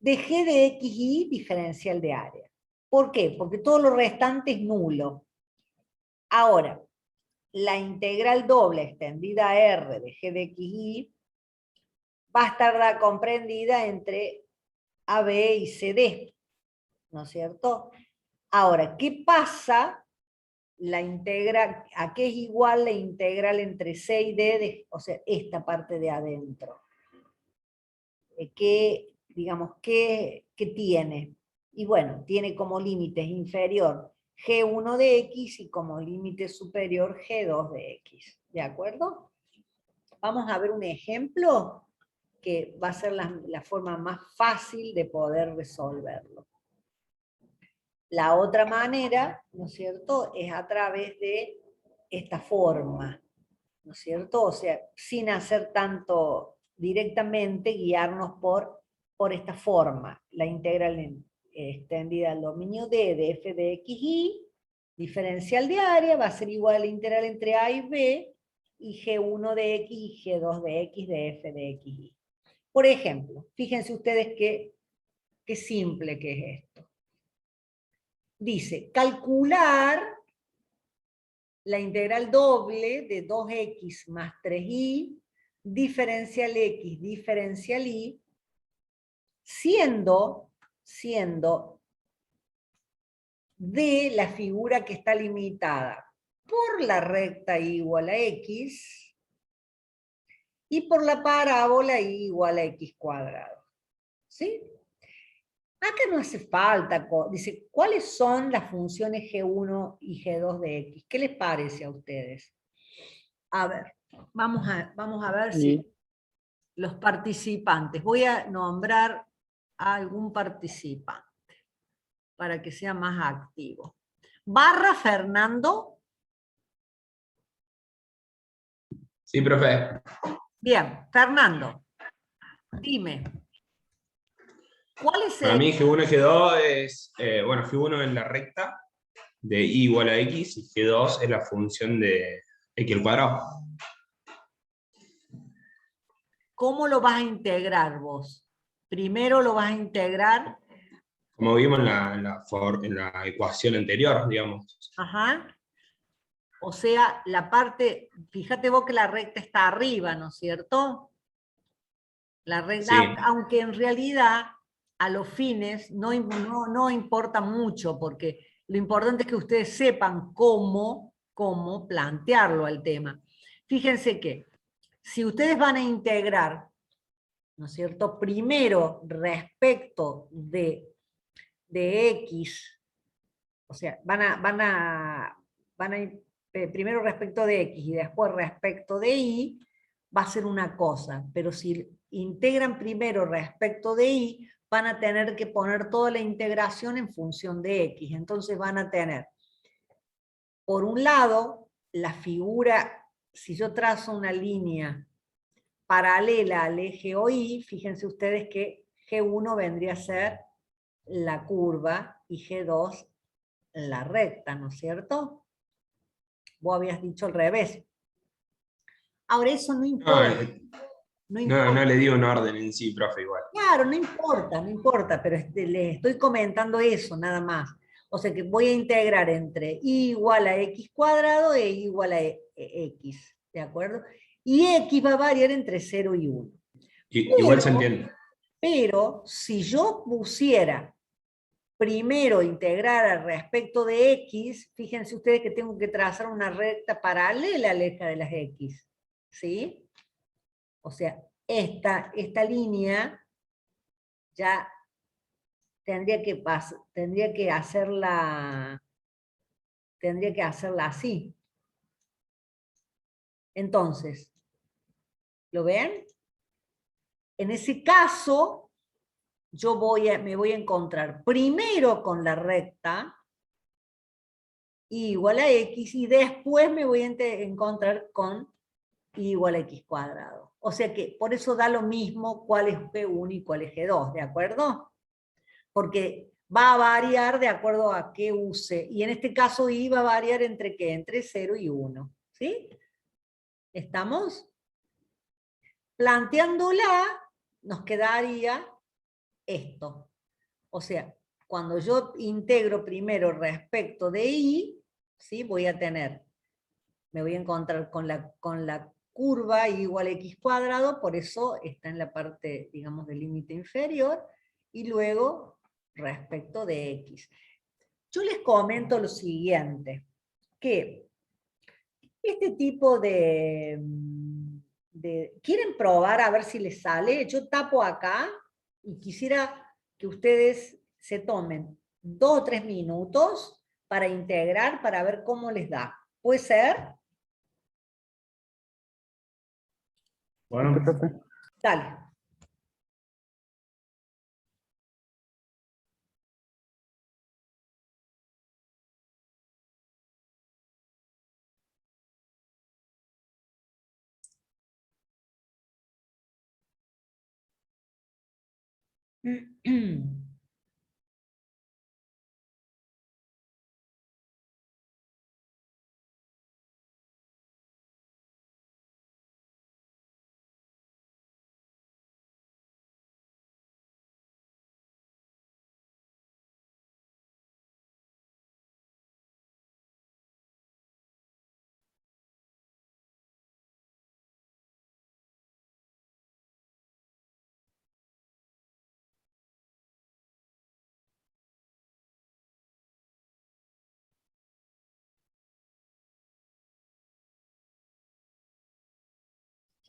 De g de x, y diferencial de área. ¿Por qué? Porque todo lo restante es nulo. Ahora, la integral doble extendida a r de g de x, y va a estar comprendida entre AB y CD, ¿no es cierto? Ahora, ¿qué pasa? ¿A qué es igual la integral entre C y D, o sea, esta parte de adentro? Digamos, ¿qué tiene? Y bueno, tiene como límites inferior G1 de X y como límite superior G2 de X. ¿De acuerdo? Vamos a ver un ejemplo que va a ser la forma más fácil de poder resolverlo. La otra manera, ¿no es cierto?, es a través de esta forma, ¿no es cierto? O sea, sin hacer tanto directamente, guiarnos por esta forma, la integral extendida al dominio D de f de x, y diferencial de área va a ser igual a la integral entre A y B, y G1 de X y G2 de X de f de X y. Por ejemplo, fíjense ustedes qué simple que es esto. Dice, calcular la integral doble de 2x más 3y, diferencial x, diferencial y, siendo de la figura que está limitada por la recta y igual a x y por la parábola y igual a x cuadrado. ¿Sí? Acá no hace falta, dice, ¿cuáles son las funciones G1 y G2 de X? ¿Qué les parece a ustedes? A ver, vamos a ver si Y los participantes, voy a nombrar a algún participante para que sea más activo. Barra Fernando. Sí, profe. Bien, Fernando, dime. ¿Cuál es Para el... mí G1 y G2 es, bueno, G1 es la recta de y igual a x y G2 es la función de x al cuadrado. ¿Cómo lo vas a integrar vos? Primero lo vas a integrar. Como vimos en la ecuación anterior, digamos. Ajá. O sea, la parte, fíjate vos que la recta está arriba, ¿no es cierto? La recta, Sí. aunque en realidad a los fines no importa mucho, porque lo importante es que ustedes sepan cómo plantearlo al tema. Fíjense que si ustedes van a integrar, ¿no es cierto? Primero respecto de X, o sea, primero respecto de X y después respecto de Y, va a ser una cosa, pero si integran primero respecto de Y, van a tener que poner toda la integración en función de X, entonces van a tener, por un lado, la figura, si yo trazo una línea paralela al eje OY, fíjense ustedes que G1 vendría a ser la curva y G2 la recta, ¿no es cierto? Vos habías dicho al revés. Ahora eso no importa. No importa. No le di un orden en sí, profe, igual. Claro, no importa, pero les estoy comentando eso nada más. O sea que voy a integrar entre y igual a x cuadrado e y igual a x, ¿de acuerdo? Y x va a variar entre 0 y 1. Igual se entiende. Pero si yo pusiera primero integrar al respecto de x, fíjense ustedes que tengo que trazar una recta paralela al eje de las x, ¿sí? O sea, esta línea ya tendría que hacerla así. Entonces, ¿lo ven? En ese caso, yo me voy a encontrar primero con la recta y igual a x, y después me voy a encontrar con y igual a x cuadrado. O sea que por eso da lo mismo cuál es G1 y cuál es G2, ¿de acuerdo? Porque va a variar de acuerdo a qué use, y en este caso y va a variar entre qué, entre 0 y 1, ¿sí? ¿Estamos? Planteándola, nos quedaría esto. O sea, cuando yo integro primero respecto de y, ¿sí? Me voy a encontrar con la curva y igual a x cuadrado, por eso está en la parte, digamos, del límite inferior, y luego respecto de x. Yo les comento lo siguiente, que este tipo ¿quieren probar a ver si les sale? Yo tapo acá y quisiera que ustedes se tomen 2 o 3 minutos para integrar, para ver cómo les da. ¿Puede ser? Bueno, profe. Dale.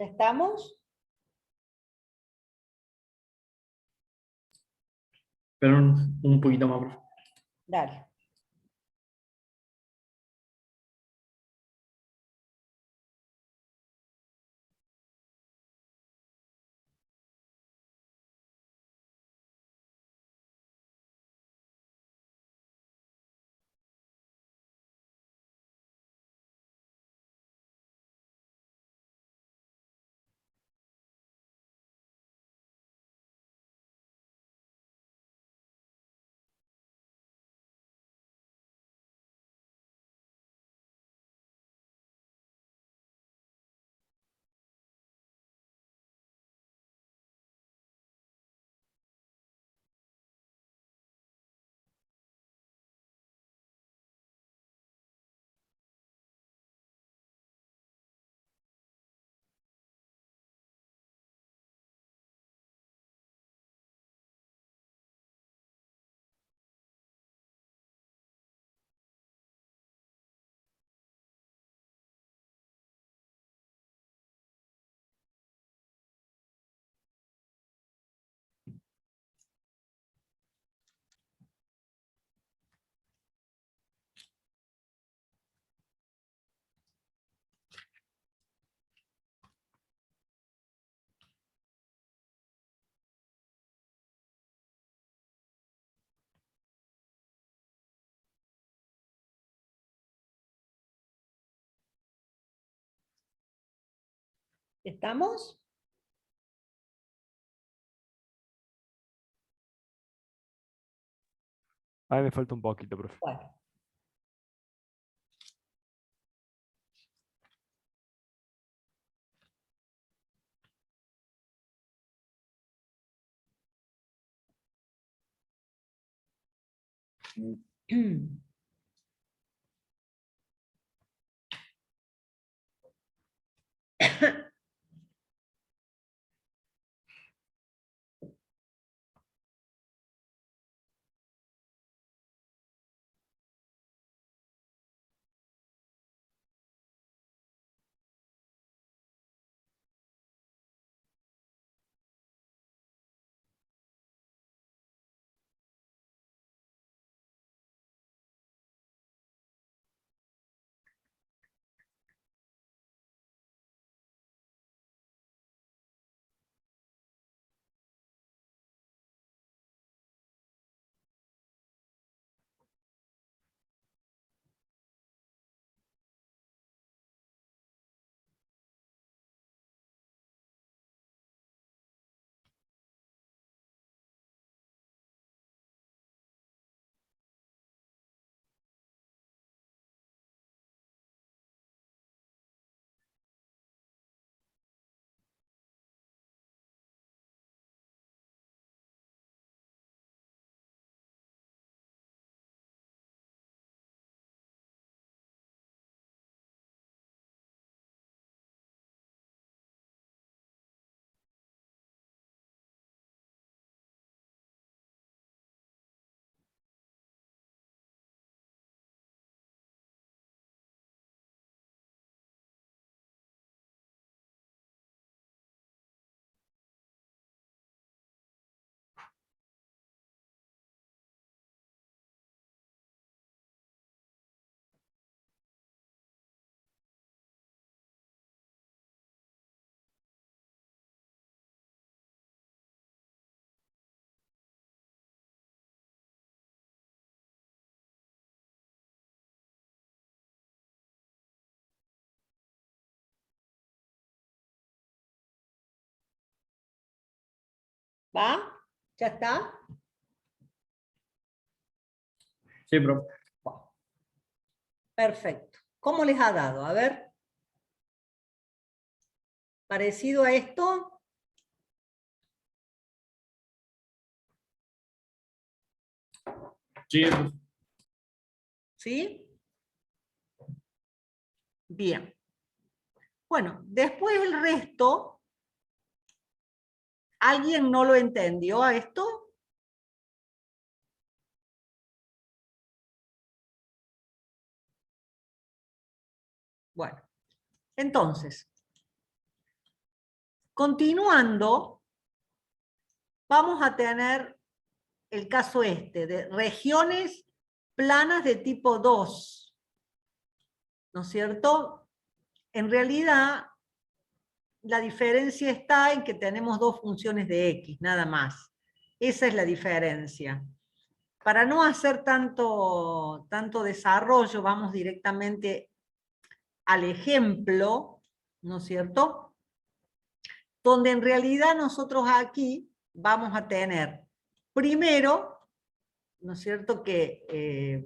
¿Ya estamos? Pero un poquito más, profe. Dale. ¿Estamos? A mí me falta un poquito, profe. Bueno. ¿Va? ¿Ya está? Sí, profe. Bueno, perfecto. ¿Cómo les ha dado? A ver. ¿Parecido a esto? Sí, profe. ¿Sí? Bien. Bueno, después el resto, ¿alguien no lo entendió a esto? Bueno, entonces, Continuando, vamos a tener el caso este, de regiones planas de tipo 2, ¿no es cierto? En realidad, la diferencia está en que tenemos dos funciones de x, nada más. Esa es la diferencia. Para no hacer tanto desarrollo, vamos directamente al ejemplo, ¿no es cierto? Donde en realidad nosotros aquí vamos a tener, primero, ¿no es cierto? Que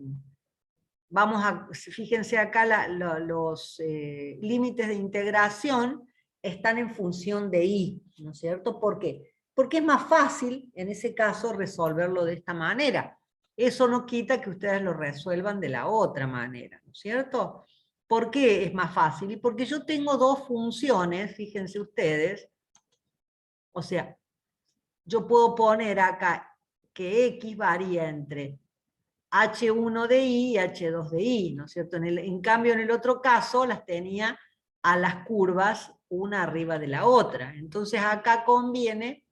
fíjense acá, los límites de integración están en función de y, ¿no es cierto? ¿Por qué? Porque es más fácil, en ese caso, resolverlo de esta manera. Eso no quita que ustedes lo resuelvan de la otra manera, ¿no es cierto? ¿Por qué es más fácil? Y porque yo tengo dos funciones, fíjense ustedes, o sea, yo puedo poner acá que x varía entre h1 de i y h2 de i, ¿no es cierto? En cambio, en el otro caso, las tenía a las curvas una arriba de la otra. Entonces acá conviene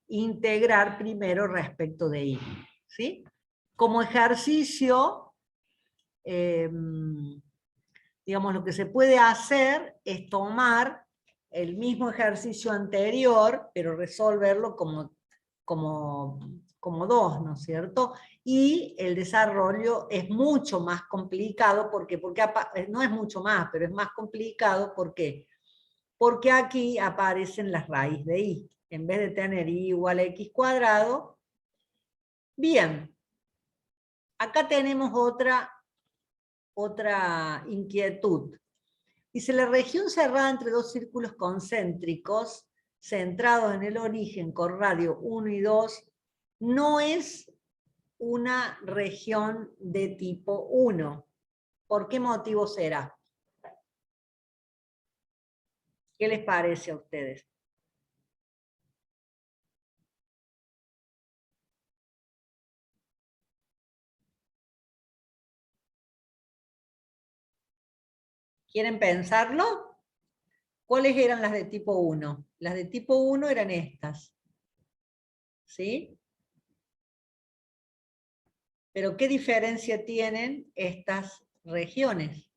integrar primero respecto de i, ¿sí? Como ejercicio, digamos, lo que se puede hacer es tomar el mismo ejercicio anterior, pero resolverlo como dos, ¿no es cierto? Y el desarrollo es mucho más complicado, porque no es mucho más, pero es más complicado, ¿por qué? Porque aquí aparecen las raíces de i. En vez de tener i igual a x cuadrado, bien, acá tenemos otra inquietud. Dice, la región cerrada entre dos círculos concéntricos, centrados en el origen con radio 1 y 2, no es una región de tipo 1. ¿Por qué motivo será? ¿Qué les parece a ustedes? ¿Quieren pensarlo? ¿Cuáles eran las de tipo 1? Las de tipo 1 eran estas. ¿Sí? Pero ¿qué diferencia tienen estas regiones?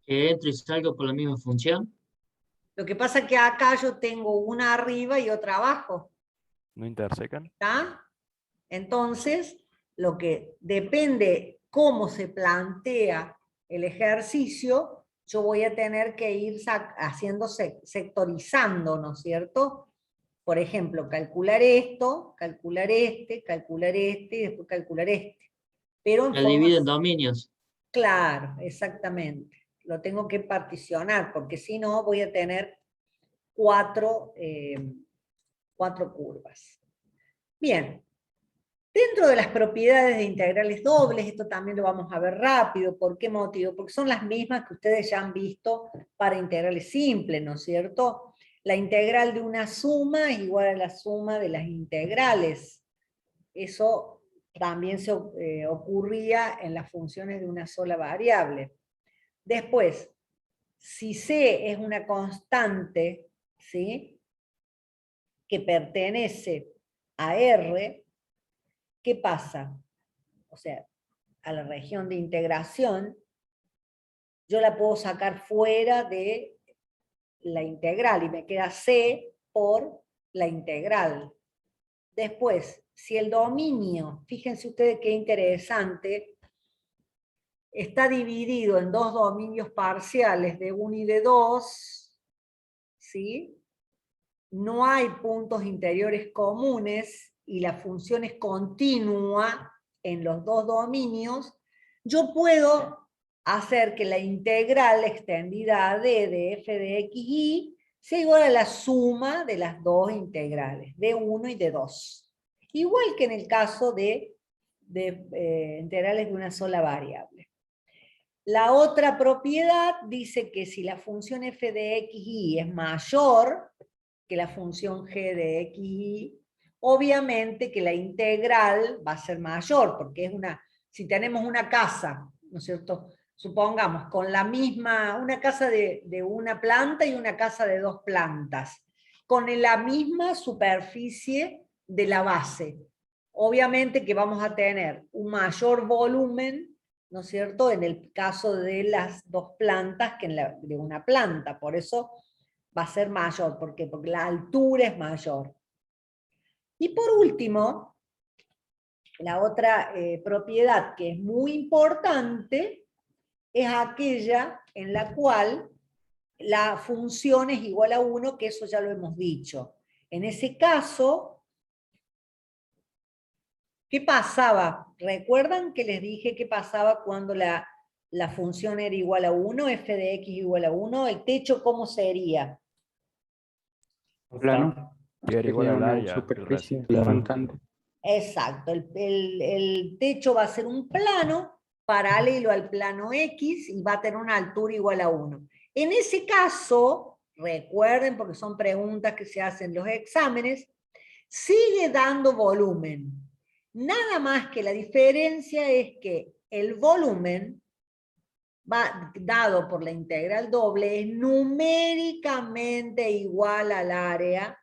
Que entre y salga por la misma función. Lo que pasa es que acá yo tengo una arriba y otra abajo. ¿No intersecan? ¿Está? Entonces, lo que depende cómo se plantea el ejercicio, yo voy a tener que ir haciendo sectorizando, ¿no es cierto? Por ejemplo, calcular esto, calcular este y después calcular este. Pero en La forma... divide en dominios. Claro, exactamente. Lo tengo que particionar, porque si no voy a tener cuatro curvas. Bien. Dentro de las propiedades de integrales dobles, esto también lo vamos a ver rápido. ¿Por qué motivo? Porque son las mismas que ustedes ya han visto para integrales simples, ¿no es cierto? La integral de una suma es igual a la suma de las integrales. Eso también se ocurría en las funciones de una sola variable. Después, si C es una constante, ¿sí?, que pertenece a R, ¿qué pasa? O sea, a la región de integración, yo la puedo sacar fuera de la integral y me queda C por la integral. Después, si el dominio, fíjense ustedes qué interesante, está dividido en dos dominios parciales de 1 y de 2, ¿sí? No hay puntos interiores comunes y la función es continua en los dos dominios, yo puedo hacer que la integral extendida a d de f de x y sea igual a la suma de las dos integrales, de 1 y de 2. Igual que en el caso de integrales de una sola variable. La otra propiedad dice que si la función f de x y es mayor que la función g de x y, obviamente que la integral va a ser mayor, porque es si tenemos una casa, ¿no es cierto? supongamos, con la misma, una casa de una planta y una casa de 2 plantas, con la misma superficie de la base. Obviamente que vamos a tener un mayor volumen, ¿no es cierto?, en el caso de las 2 plantas que en la de una planta, por eso va a ser mayor. ¿Por qué? Porque la altura es mayor. Y por último, la otra propiedad que es muy importante es aquella en la cual la función es igual a 1, que eso ya lo hemos dicho. En ese caso, ¿qué pasaba? ¿Recuerdan que les dije qué pasaba cuando la función era igual a 1, f de x igual a 1? ¿El techo cómo sería? Plano. Y era igual Sería al una área del superficie recinto. faltante. Exacto, el techo va a ser un plano paralelo al plano X y va a tener una altura igual a 1. En ese caso, recuerden, porque son preguntas que se hacen en los exámenes, sigue dando volumen. Nada más que la diferencia es que el volumen, dado por la integral doble, es numéricamente igual al área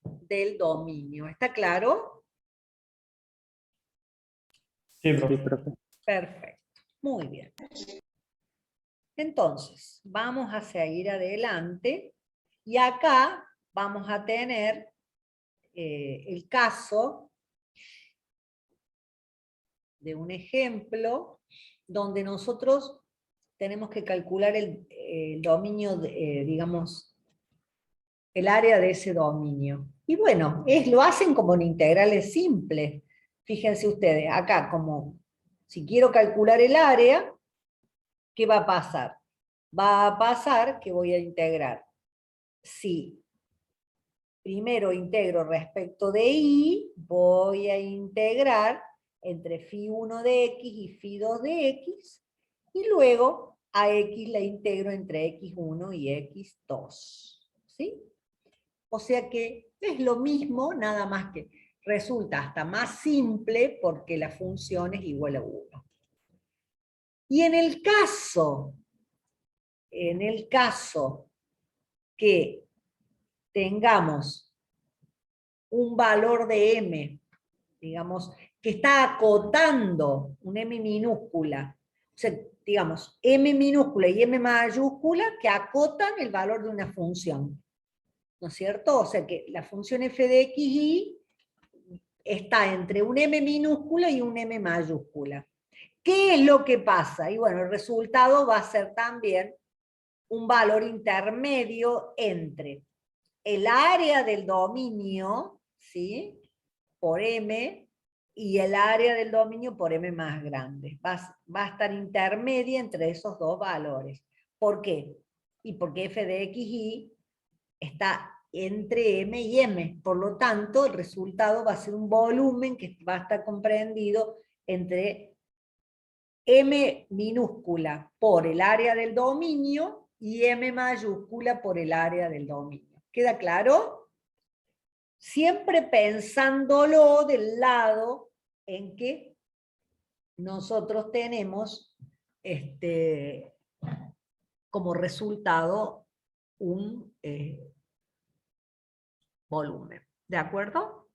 del dominio. ¿Está claro? Sí, Sí, profe. profe. Perfecto. Muy bien. Entonces, vamos a seguir adelante. Y acá vamos a tener el caso de un ejemplo donde nosotros tenemos que calcular el dominio, digamos, el área de ese dominio. Y bueno, lo hacen como en integrales simples. Fíjense ustedes, acá como si quiero calcular el área, ¿qué va a pasar? Va a pasar que voy a integrar. Si primero integro respecto de y, voy a integrar entre φ1 de x y φ2 de x, y luego a x la integro entre x1 y x2. ¿Sí? O sea que es lo mismo, nada más que resulta hasta más simple porque la función es igual a 1. Y en el caso que tengamos un valor de m, digamos, que está acotando un m minúscula, o sea, digamos, m minúscula y m mayúscula que acotan el valor de una función, ¿no es cierto? O sea que la función f de x y está entre un m minúscula y un m mayúscula. ¿Qué es lo que pasa? Y bueno, el resultado va a ser también un valor intermedio entre el área del dominio, ¿sí?, por m, y el área del dominio por m más grande. Va a estar intermedia entre esos dos valores. ¿Por qué? Y porque f de x y está entre m y m. Por lo tanto, el resultado va a ser un volumen que va a estar comprendido entre m minúscula por el área del dominio y m mayúscula por el área del dominio. ¿Queda claro? Siempre pensándolo del lado en que nosotros tenemos como resultado un volumen. ¿De acuerdo?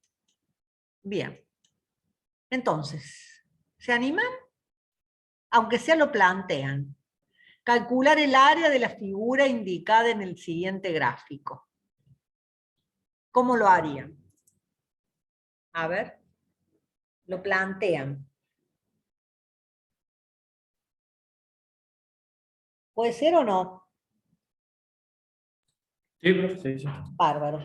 Bien. Entonces, ¿se animan? Aunque sea lo plantean. Calcular el área de la figura indicada en el siguiente gráfico. ¿Cómo lo harían? A ver, lo plantean. ¿Puede ser o no? Sí, profe, sí, sí. Bárbaro.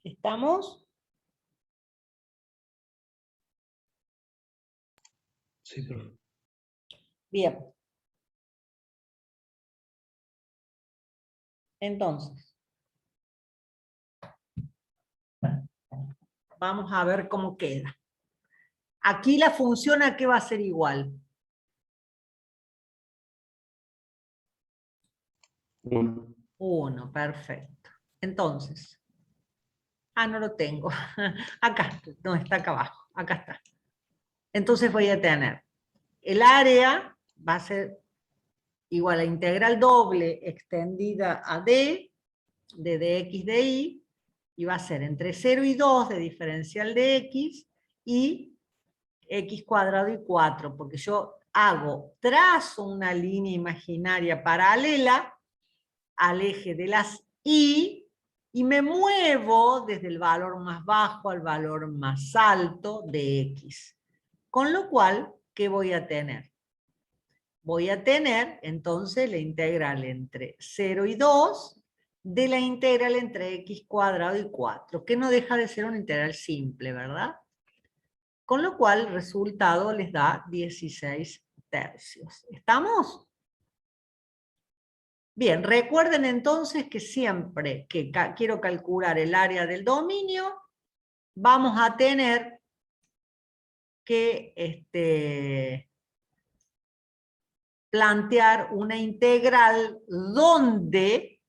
¿Estamos? Sí, profe. Bien. Entonces, vamos a ver cómo queda. Aquí la función ¿a qué va a ser igual? 1. 1, perfecto. Entonces, no lo tengo. Acá, no, está acá abajo. Acá está. Entonces voy a tener, el área va a ser igual a integral doble extendida a d, de dx de y va a ser entre 0 y 2 de diferencial de x, y x cuadrado y 4, porque yo trazo una línea imaginaria paralela al eje de las y me muevo desde el valor más bajo al valor más alto de x. Con lo cual, ¿qué voy a tener? Voy a tener entonces la integral entre 0 y 2 de la integral entre x cuadrado y 4, que no deja de ser una integral simple, ¿verdad? Con lo cual el resultado les da 16 tercios. ¿Estamos? Bien, recuerden entonces que siempre que quiero calcular el área del dominio, vamos a tener que plantear una integral donde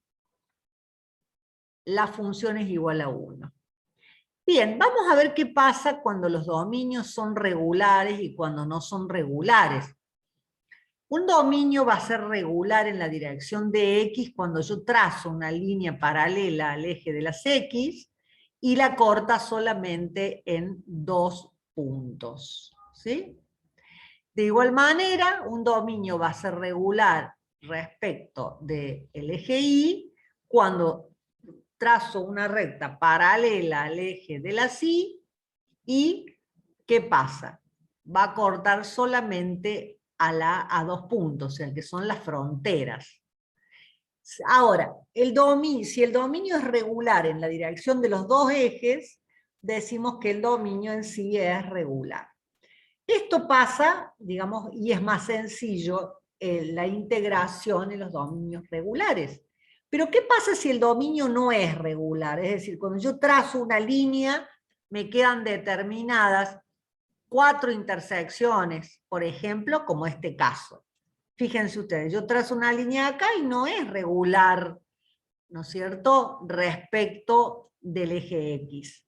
la función es igual a 1. Bien, vamos a ver qué pasa cuando los dominios son regulares y cuando no son regulares. Un dominio va a ser regular en la dirección de x cuando yo trazo una línea paralela al eje de las x y la corta solamente en 2 puntos. ¿Sí? De igual manera, un dominio va a ser regular respecto del eje y cuando trazo una recta paralela al eje de las y ¿qué pasa? Va a cortar solamente a 2 puntos, o sea, que son las fronteras. Ahora, si el dominio es regular en la dirección de los dos ejes, decimos que el dominio en sí es regular. Esto pasa, digamos, y es más sencillo la integración en los dominios regulares. Pero ¿qué pasa si el dominio no es regular? Es decir, cuando yo trazo una línea, me quedan determinadas 4 intersecciones, por ejemplo, como este caso. Fíjense ustedes, yo trazo una línea acá y no es regular, ¿no es cierto?, respecto del eje X.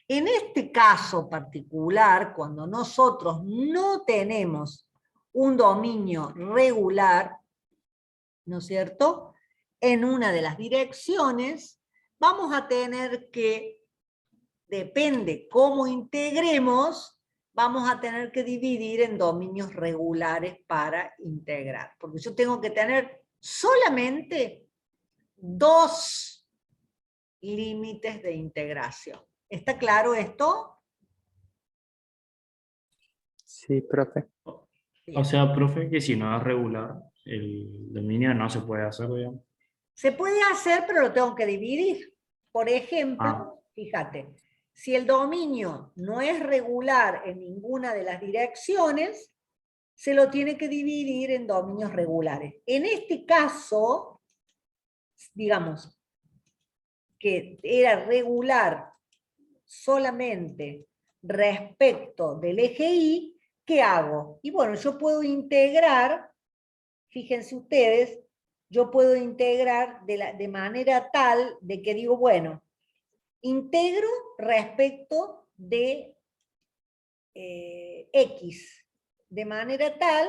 En este caso particular, cuando nosotros no tenemos un dominio regular, ¿no es cierto?, en una de las direcciones, vamos a tener que, depende cómo integremos, vamos a tener que dividir en dominios regulares para integrar. Porque yo tengo que tener solamente 2 límites de integración. ¿Está claro esto? Sí, profe. O sea, profe, que si no es regular, el dominio no se puede hacer, digamos. Se puede hacer, pero lo tengo que dividir. Por ejemplo, fíjate, si el dominio no es regular en ninguna de las direcciones, se lo tiene que dividir en dominios regulares. En este caso, digamos, que era regular solamente respecto del eje Y, ¿qué hago? Y bueno, yo puedo integrar, fíjense ustedes, yo puedo integrar de manera tal de que digo, bueno, integro respecto de X, de manera tal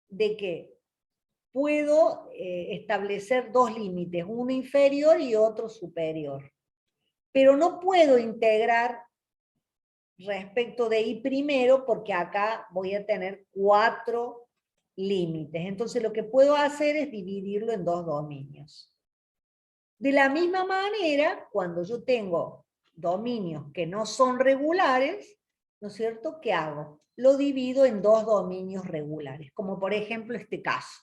de que puedo establecer 2 límites, uno inferior y otro superior. Pero no puedo integrar respecto de Y primero, porque acá voy a tener 4 límites. Entonces lo que puedo hacer es dividirlo en 2 dominios. De la misma manera, cuando yo tengo dominios que no son regulares, ¿no es cierto? ¿Qué hago? Lo divido en 2 dominios regulares, como por ejemplo este caso.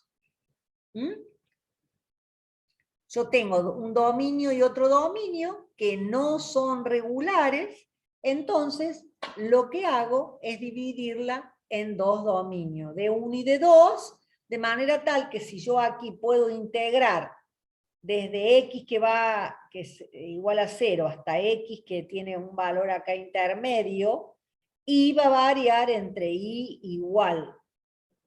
yo tengo un dominio y otro dominio que no son regulares, entonces lo que hago es dividirla en dos dominios, de 1 y de 2, de manera tal que si yo aquí puedo integrar desde x que es igual a 0 hasta x que tiene un valor acá intermedio, y va a variar entre y igual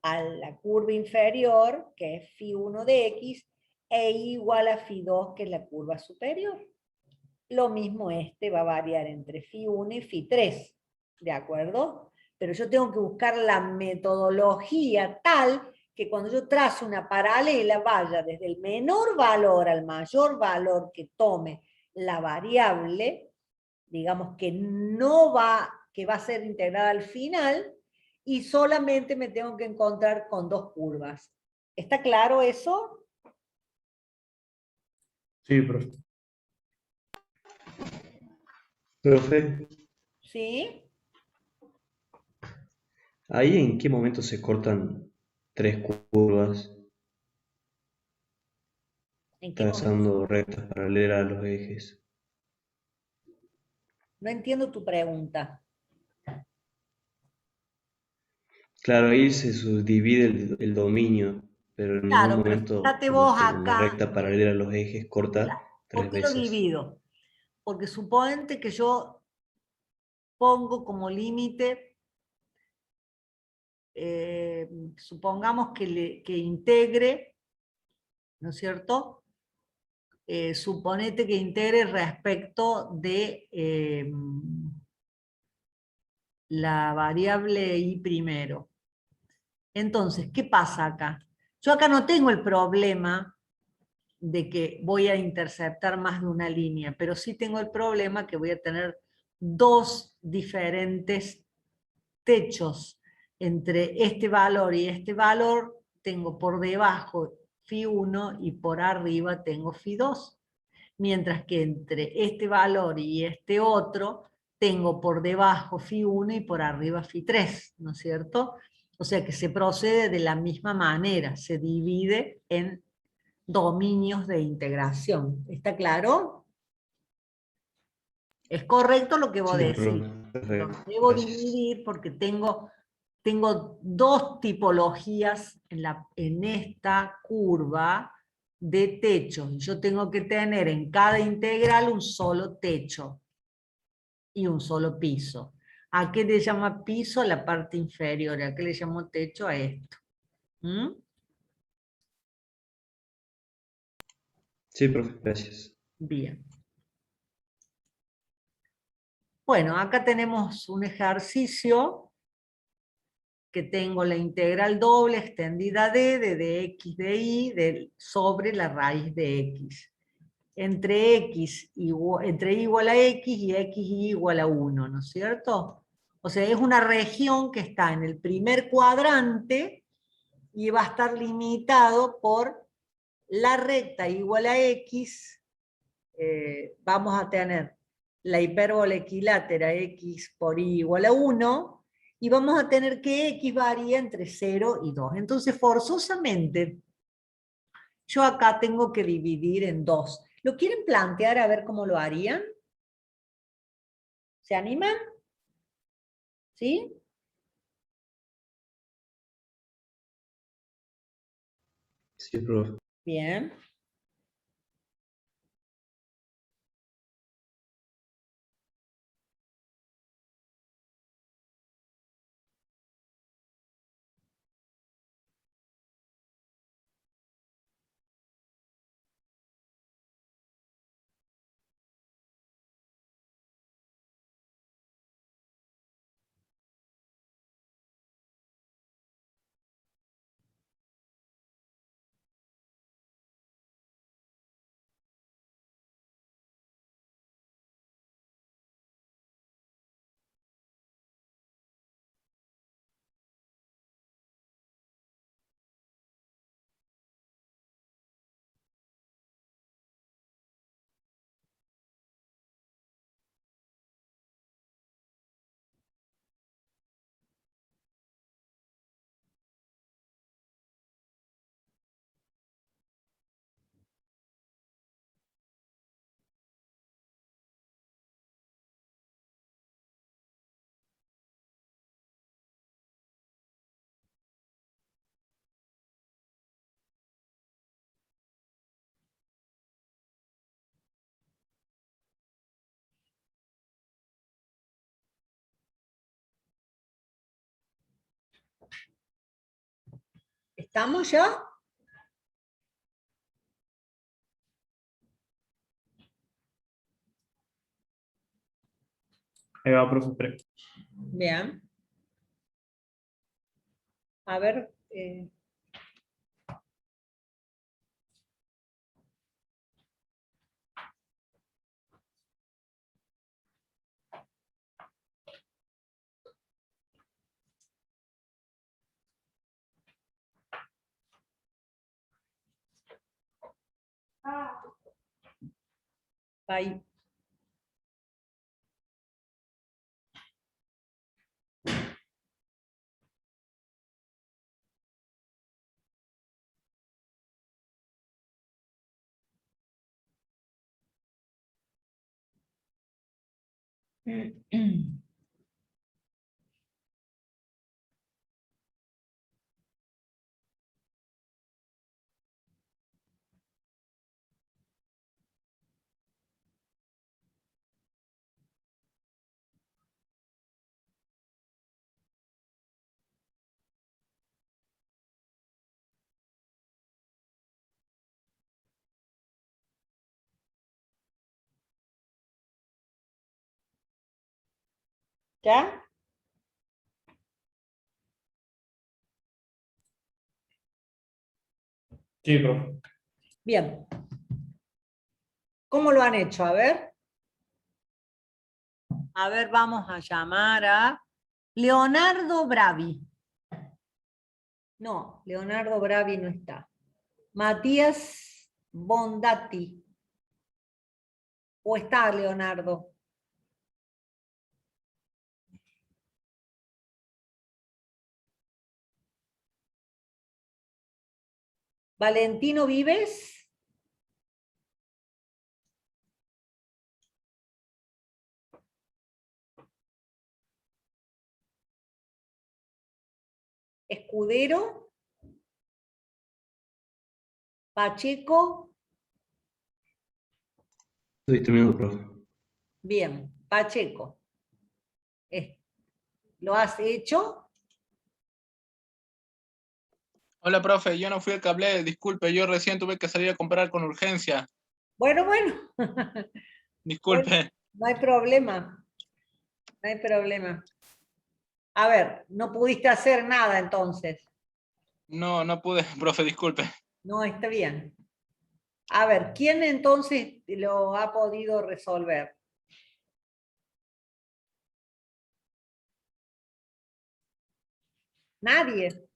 a la curva inferior, que es φ1 de x, e y igual a φ2, que es la curva superior. Lo mismo este va a variar entre φ1 y φ3, ¿de acuerdo? Pero yo tengo que buscar la metodología tal que cuando yo trazo una paralela vaya desde el menor valor al mayor valor que tome la variable, digamos que va a ser integrada al final, y solamente me tengo que encontrar con dos curvas. ¿Está claro eso? Sí, profe. Profe, ¿Sí? ¿ahí en qué momento se cortan tres curvas ¿En qué momento? trazando rectas paralelas a los ejes? No entiendo tu pregunta. Claro, ahí se subdivide el dominio, pero en ningún Claro, pero momento, fíjate no vos sé, una acá, recta paralela a los ejes corta ¿por tres qué lo veces. divido? Porque suponete que yo pongo como límite, supongamos que integre, ¿no es cierto? Suponete que integre respecto de la variable y primero. Entonces, ¿qué pasa acá? Yo acá no tengo el problema de que voy a interceptar más de una línea, pero sí tengo el problema que voy a tener dos diferentes techos. Entre este valor y este valor tengo por debajo φ1 y por arriba tengo φ2. Mientras que entre este valor y este otro tengo por debajo φ1 y por arriba φ3, ¿no es cierto? O sea que se procede de la misma manera, se divide en dominios de integración. ¿Está claro? Es correcto lo que vos Sí, decís. profe, Los perfecto, debo gracias. dividir porque tengo dos tipologías en esta curva de techo. Yo tengo que tener en cada integral un solo techo y un solo piso. ¿A qué le llama piso? La parte inferior. ¿A qué le llamo techo? A esto. ¿Mm? Sí, profe, gracias. Bien. Bueno, acá tenemos un ejercicio que tengo la integral doble extendida de dx de y sobre la raíz de x. Entre entre y igual a x y x igual a 1, ¿no es cierto? O sea, es una región que está en el primer cuadrante y va a estar limitado por la recta igual a x. Vamos a tener la hipérbola equilátera x por y igual a 1, y vamos a tener que x varía entre 0 y 2. Entonces, forzosamente, yo acá tengo que dividir en 2. ¿Lo quieren plantear a ver cómo lo harían? ¿Se animan? ¿Sí? Sí, profe. Bien. ¿Estamos ya? Ahí va, profe. Espere. Bien. A ver. Ahí. ¿Ya? Sí, profe. Bien. ¿Cómo lo han hecho? A ver. A ver, vamos a llamar a Leonardo Bravi. No, Leonardo Bravi no está. Matías Bondati. ¿O está Leonardo? Valentino Vives. Escudero. Pacheco. Estoy terminando, profe. Bien, Pacheco. ¿Lo has hecho? Hola, profe, yo no fui el que hablé, disculpe, yo recién tuve que salir a comprar con urgencia. Bueno, bueno. Disculpe. No hay problema. No hay problema. A ver, no pudiste hacer nada entonces. No, no pude, profe, disculpe. No, está bien. A ver, ¿quién entonces lo ha podido resolver? Nadie.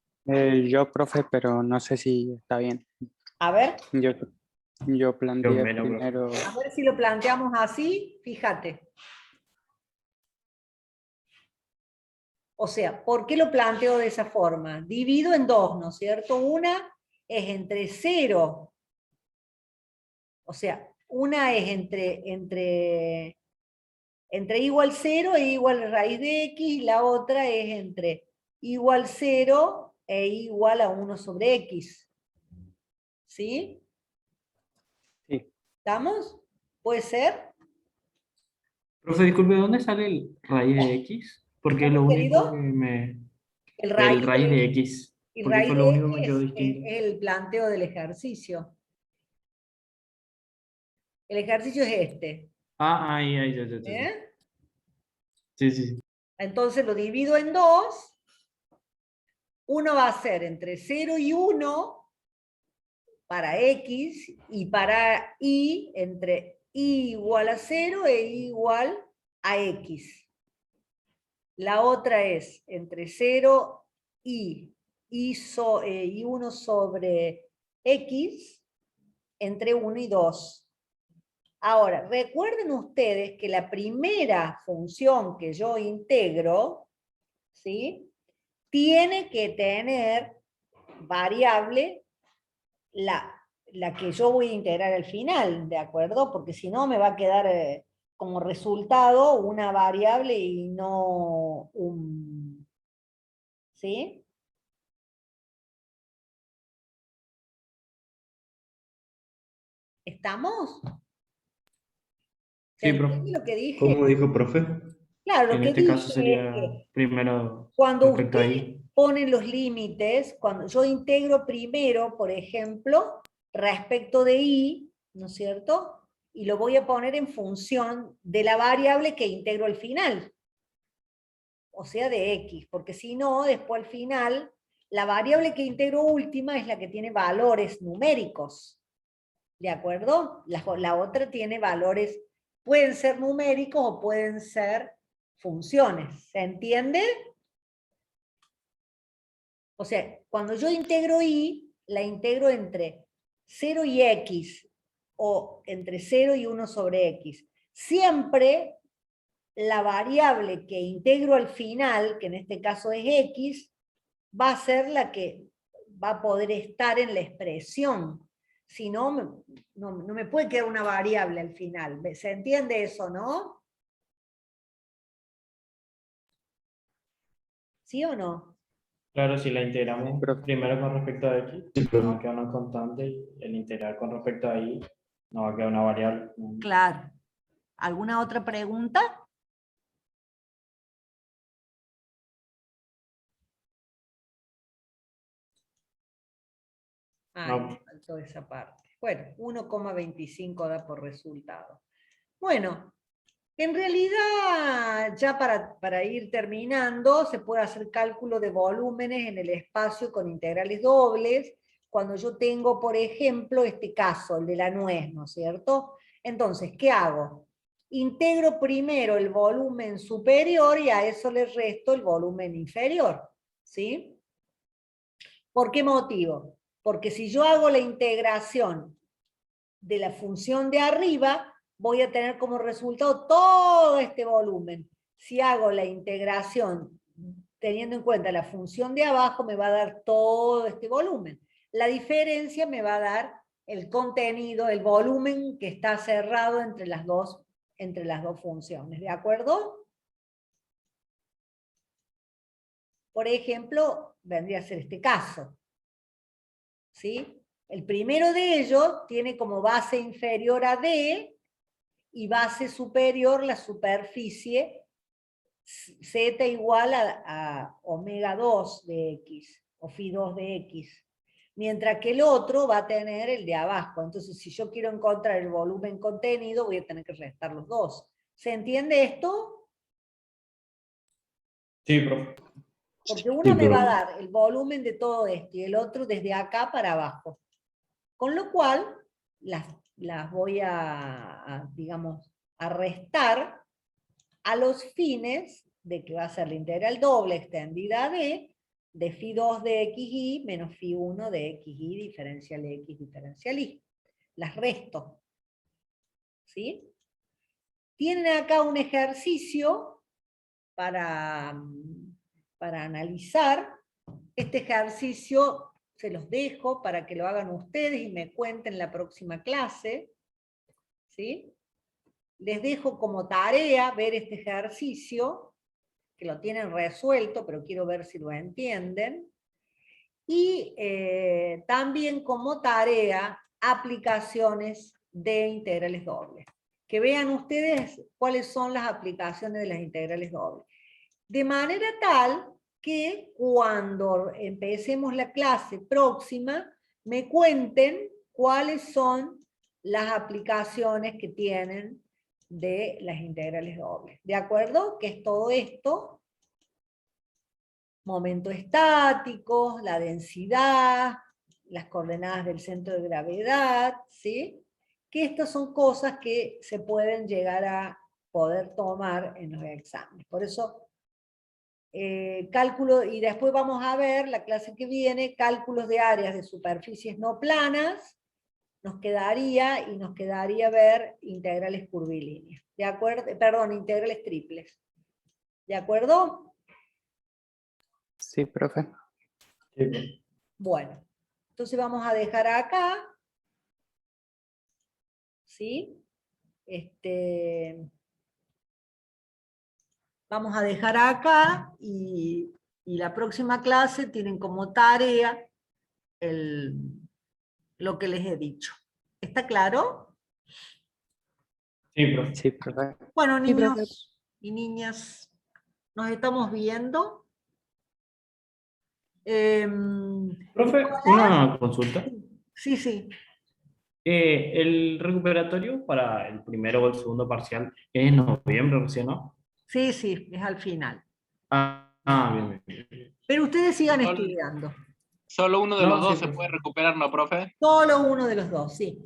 Yo, profe, pero no sé si está bien. A ver, Yo planteé menos, profe. primero. a ver si lo planteamos así, fíjate. O sea, ¿por qué lo planteo de esa forma? Divido en dos, ¿no es cierto? Una es entre 0, o sea, una es entre igual 0 e igual raíz de x, y la otra es entre igual 0 e igual a 1 sobre x. ¿Sí? Sí. ¿Estamos? ¿Puede ser? Profe, disculpe, ¿dónde sale el raíz de X? Porque es lo ¿Cómo, único querido? que me... El El raíz raíz de de, X. el Porque raíz fue de lo único que me x quedó es distinto. el planteo del ejercicio. El ejercicio es este. Ahí, ya. ¿Eh? Sí. Entonces lo divido en dos. Uno va a ser entre 0 y 1 para x, y para y entre y igual a 0 e igual a x. La otra es entre 0 y 1 sobre x, entre 1 y 2. Ahora, recuerden ustedes que la primera función que yo integro, ¿sí?, tiene que tener variable la que yo voy a integrar al final, ¿de acuerdo? Porque si no me va a quedar como resultado una variable y no un... ¿Sí? ¿Estamos? ¿Se Sí, profe. entiende lo que dije? ¿Cómo dijo, profe? Claro, lo En que este caso dije sería es que primero cuando respecto a ustedes I. ponen los límites, cuando yo integro primero, por ejemplo, respecto de I, ¿no es cierto? Y lo voy a poner en función de la variable que integro al final. O sea, de X, porque si no, después al final, la variable que integro última es la que tiene valores numéricos. ¿De acuerdo? La otra tiene valores, pueden ser numéricos o pueden ser funciones. ¿Se entiende? O sea, cuando yo integro y, la integro entre 0 y x, o entre 0 y 1 sobre x. Siempre la variable que integro al final, que en este caso es x, va a ser la que va a poder estar en la expresión. Si no, no me puede quedar una variable al final. ¿Se entiende eso, no? ¿Sí o no? Claro, si la integramos Profe. primero con respecto a X, Sí, nos profe. va a quedar una constante y el integral con respecto a Y nos va a quedar una variable. Claro. ¿Alguna otra pregunta? Ah, No. me faltó esa parte. Bueno, 1,25 da por resultado. Bueno, en realidad, ya para ir terminando, se puede hacer cálculo de volúmenes en el espacio con integrales dobles, cuando yo tengo, por ejemplo, este caso, el de la nuez, ¿no es cierto? Entonces, ¿qué hago? Integro primero el volumen superior y a eso le resto el volumen inferior, ¿sí? ¿Por qué motivo? Porque si yo hago la integración de la función de arriba, voy a tener como resultado todo este volumen. Si hago la integración teniendo en cuenta la función de abajo, me va a dar todo este volumen. La diferencia me va a dar el contenido, el volumen que está cerrado entre las dos funciones. ¿De acuerdo? Por ejemplo, vendría a ser este caso. ¿Sí? El primero de ellos tiene como base inferior a D y base superior la superficie Z igual a omega 2 de X, o phi 2 de X. Mientras que el otro va a tener el de abajo. Entonces, si yo quiero encontrar el volumen contenido, voy a tener que restar los dos. ¿Se entiende esto? Sí, profe. Porque uno Sí, me va a profe. dar el volumen de todo esto y el otro desde acá para abajo. Con lo cual, las voy digamos, a restar a los fines de que va a ser la integral doble extendida a D de phi 2 de xy menos phi 1 de xy diferencial x diferencial y. Las resto. ¿Sí? Tienen acá un ejercicio para analizar. Este ejercicio se los dejo para que lo hagan ustedes y me cuenten la próxima clase. ¿Sí? Les dejo como tarea ver este ejercicio, que lo tienen resuelto, pero quiero ver si lo entienden. Y también como tarea, aplicaciones de integrales dobles. Que vean ustedes cuáles son las aplicaciones de las integrales dobles. De manera tal que cuando empecemos la clase próxima, me cuenten cuáles son las aplicaciones que tienen de las integrales dobles. ¿De acuerdo? Que es todo esto: momento estático, la densidad, las coordenadas del centro de gravedad, ¿sí? Que estas son cosas que se pueden llegar a poder tomar en los exámenes. Por eso, cálculo, y después vamos a ver, la clase que viene, cálculos de áreas de superficies no planas, nos quedaría ver integrales curvilíneas. ¿De acuerdo? Perdón, integrales triples. ¿De acuerdo? Sí, profe. Sí, profe. Bueno, entonces vamos a dejar acá, ¿sí? Vamos a dejar acá y la próxima clase tienen como tarea lo que les he dicho. ¿Está claro? Sí, profe. Sí, profe. Bueno, Sí, profe. niños, y niñas nos estamos viendo. Profe, una consulta. Sí, sí. El recuperatorio para el primero o el segundo parcial es en noviembre recién, ¿no? Sí, sí, es al final. Bien, bien, bien. Pero ustedes sigan Solo- estudiando. Solo uno de No, los dos sí, se profe. puede recuperar, ¿no, profe? Solo uno de los dos, sí.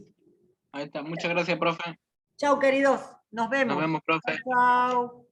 Ahí está. Muchas gracias, profe. Chao, queridos. Nos vemos. Nos vemos, profe. Chao.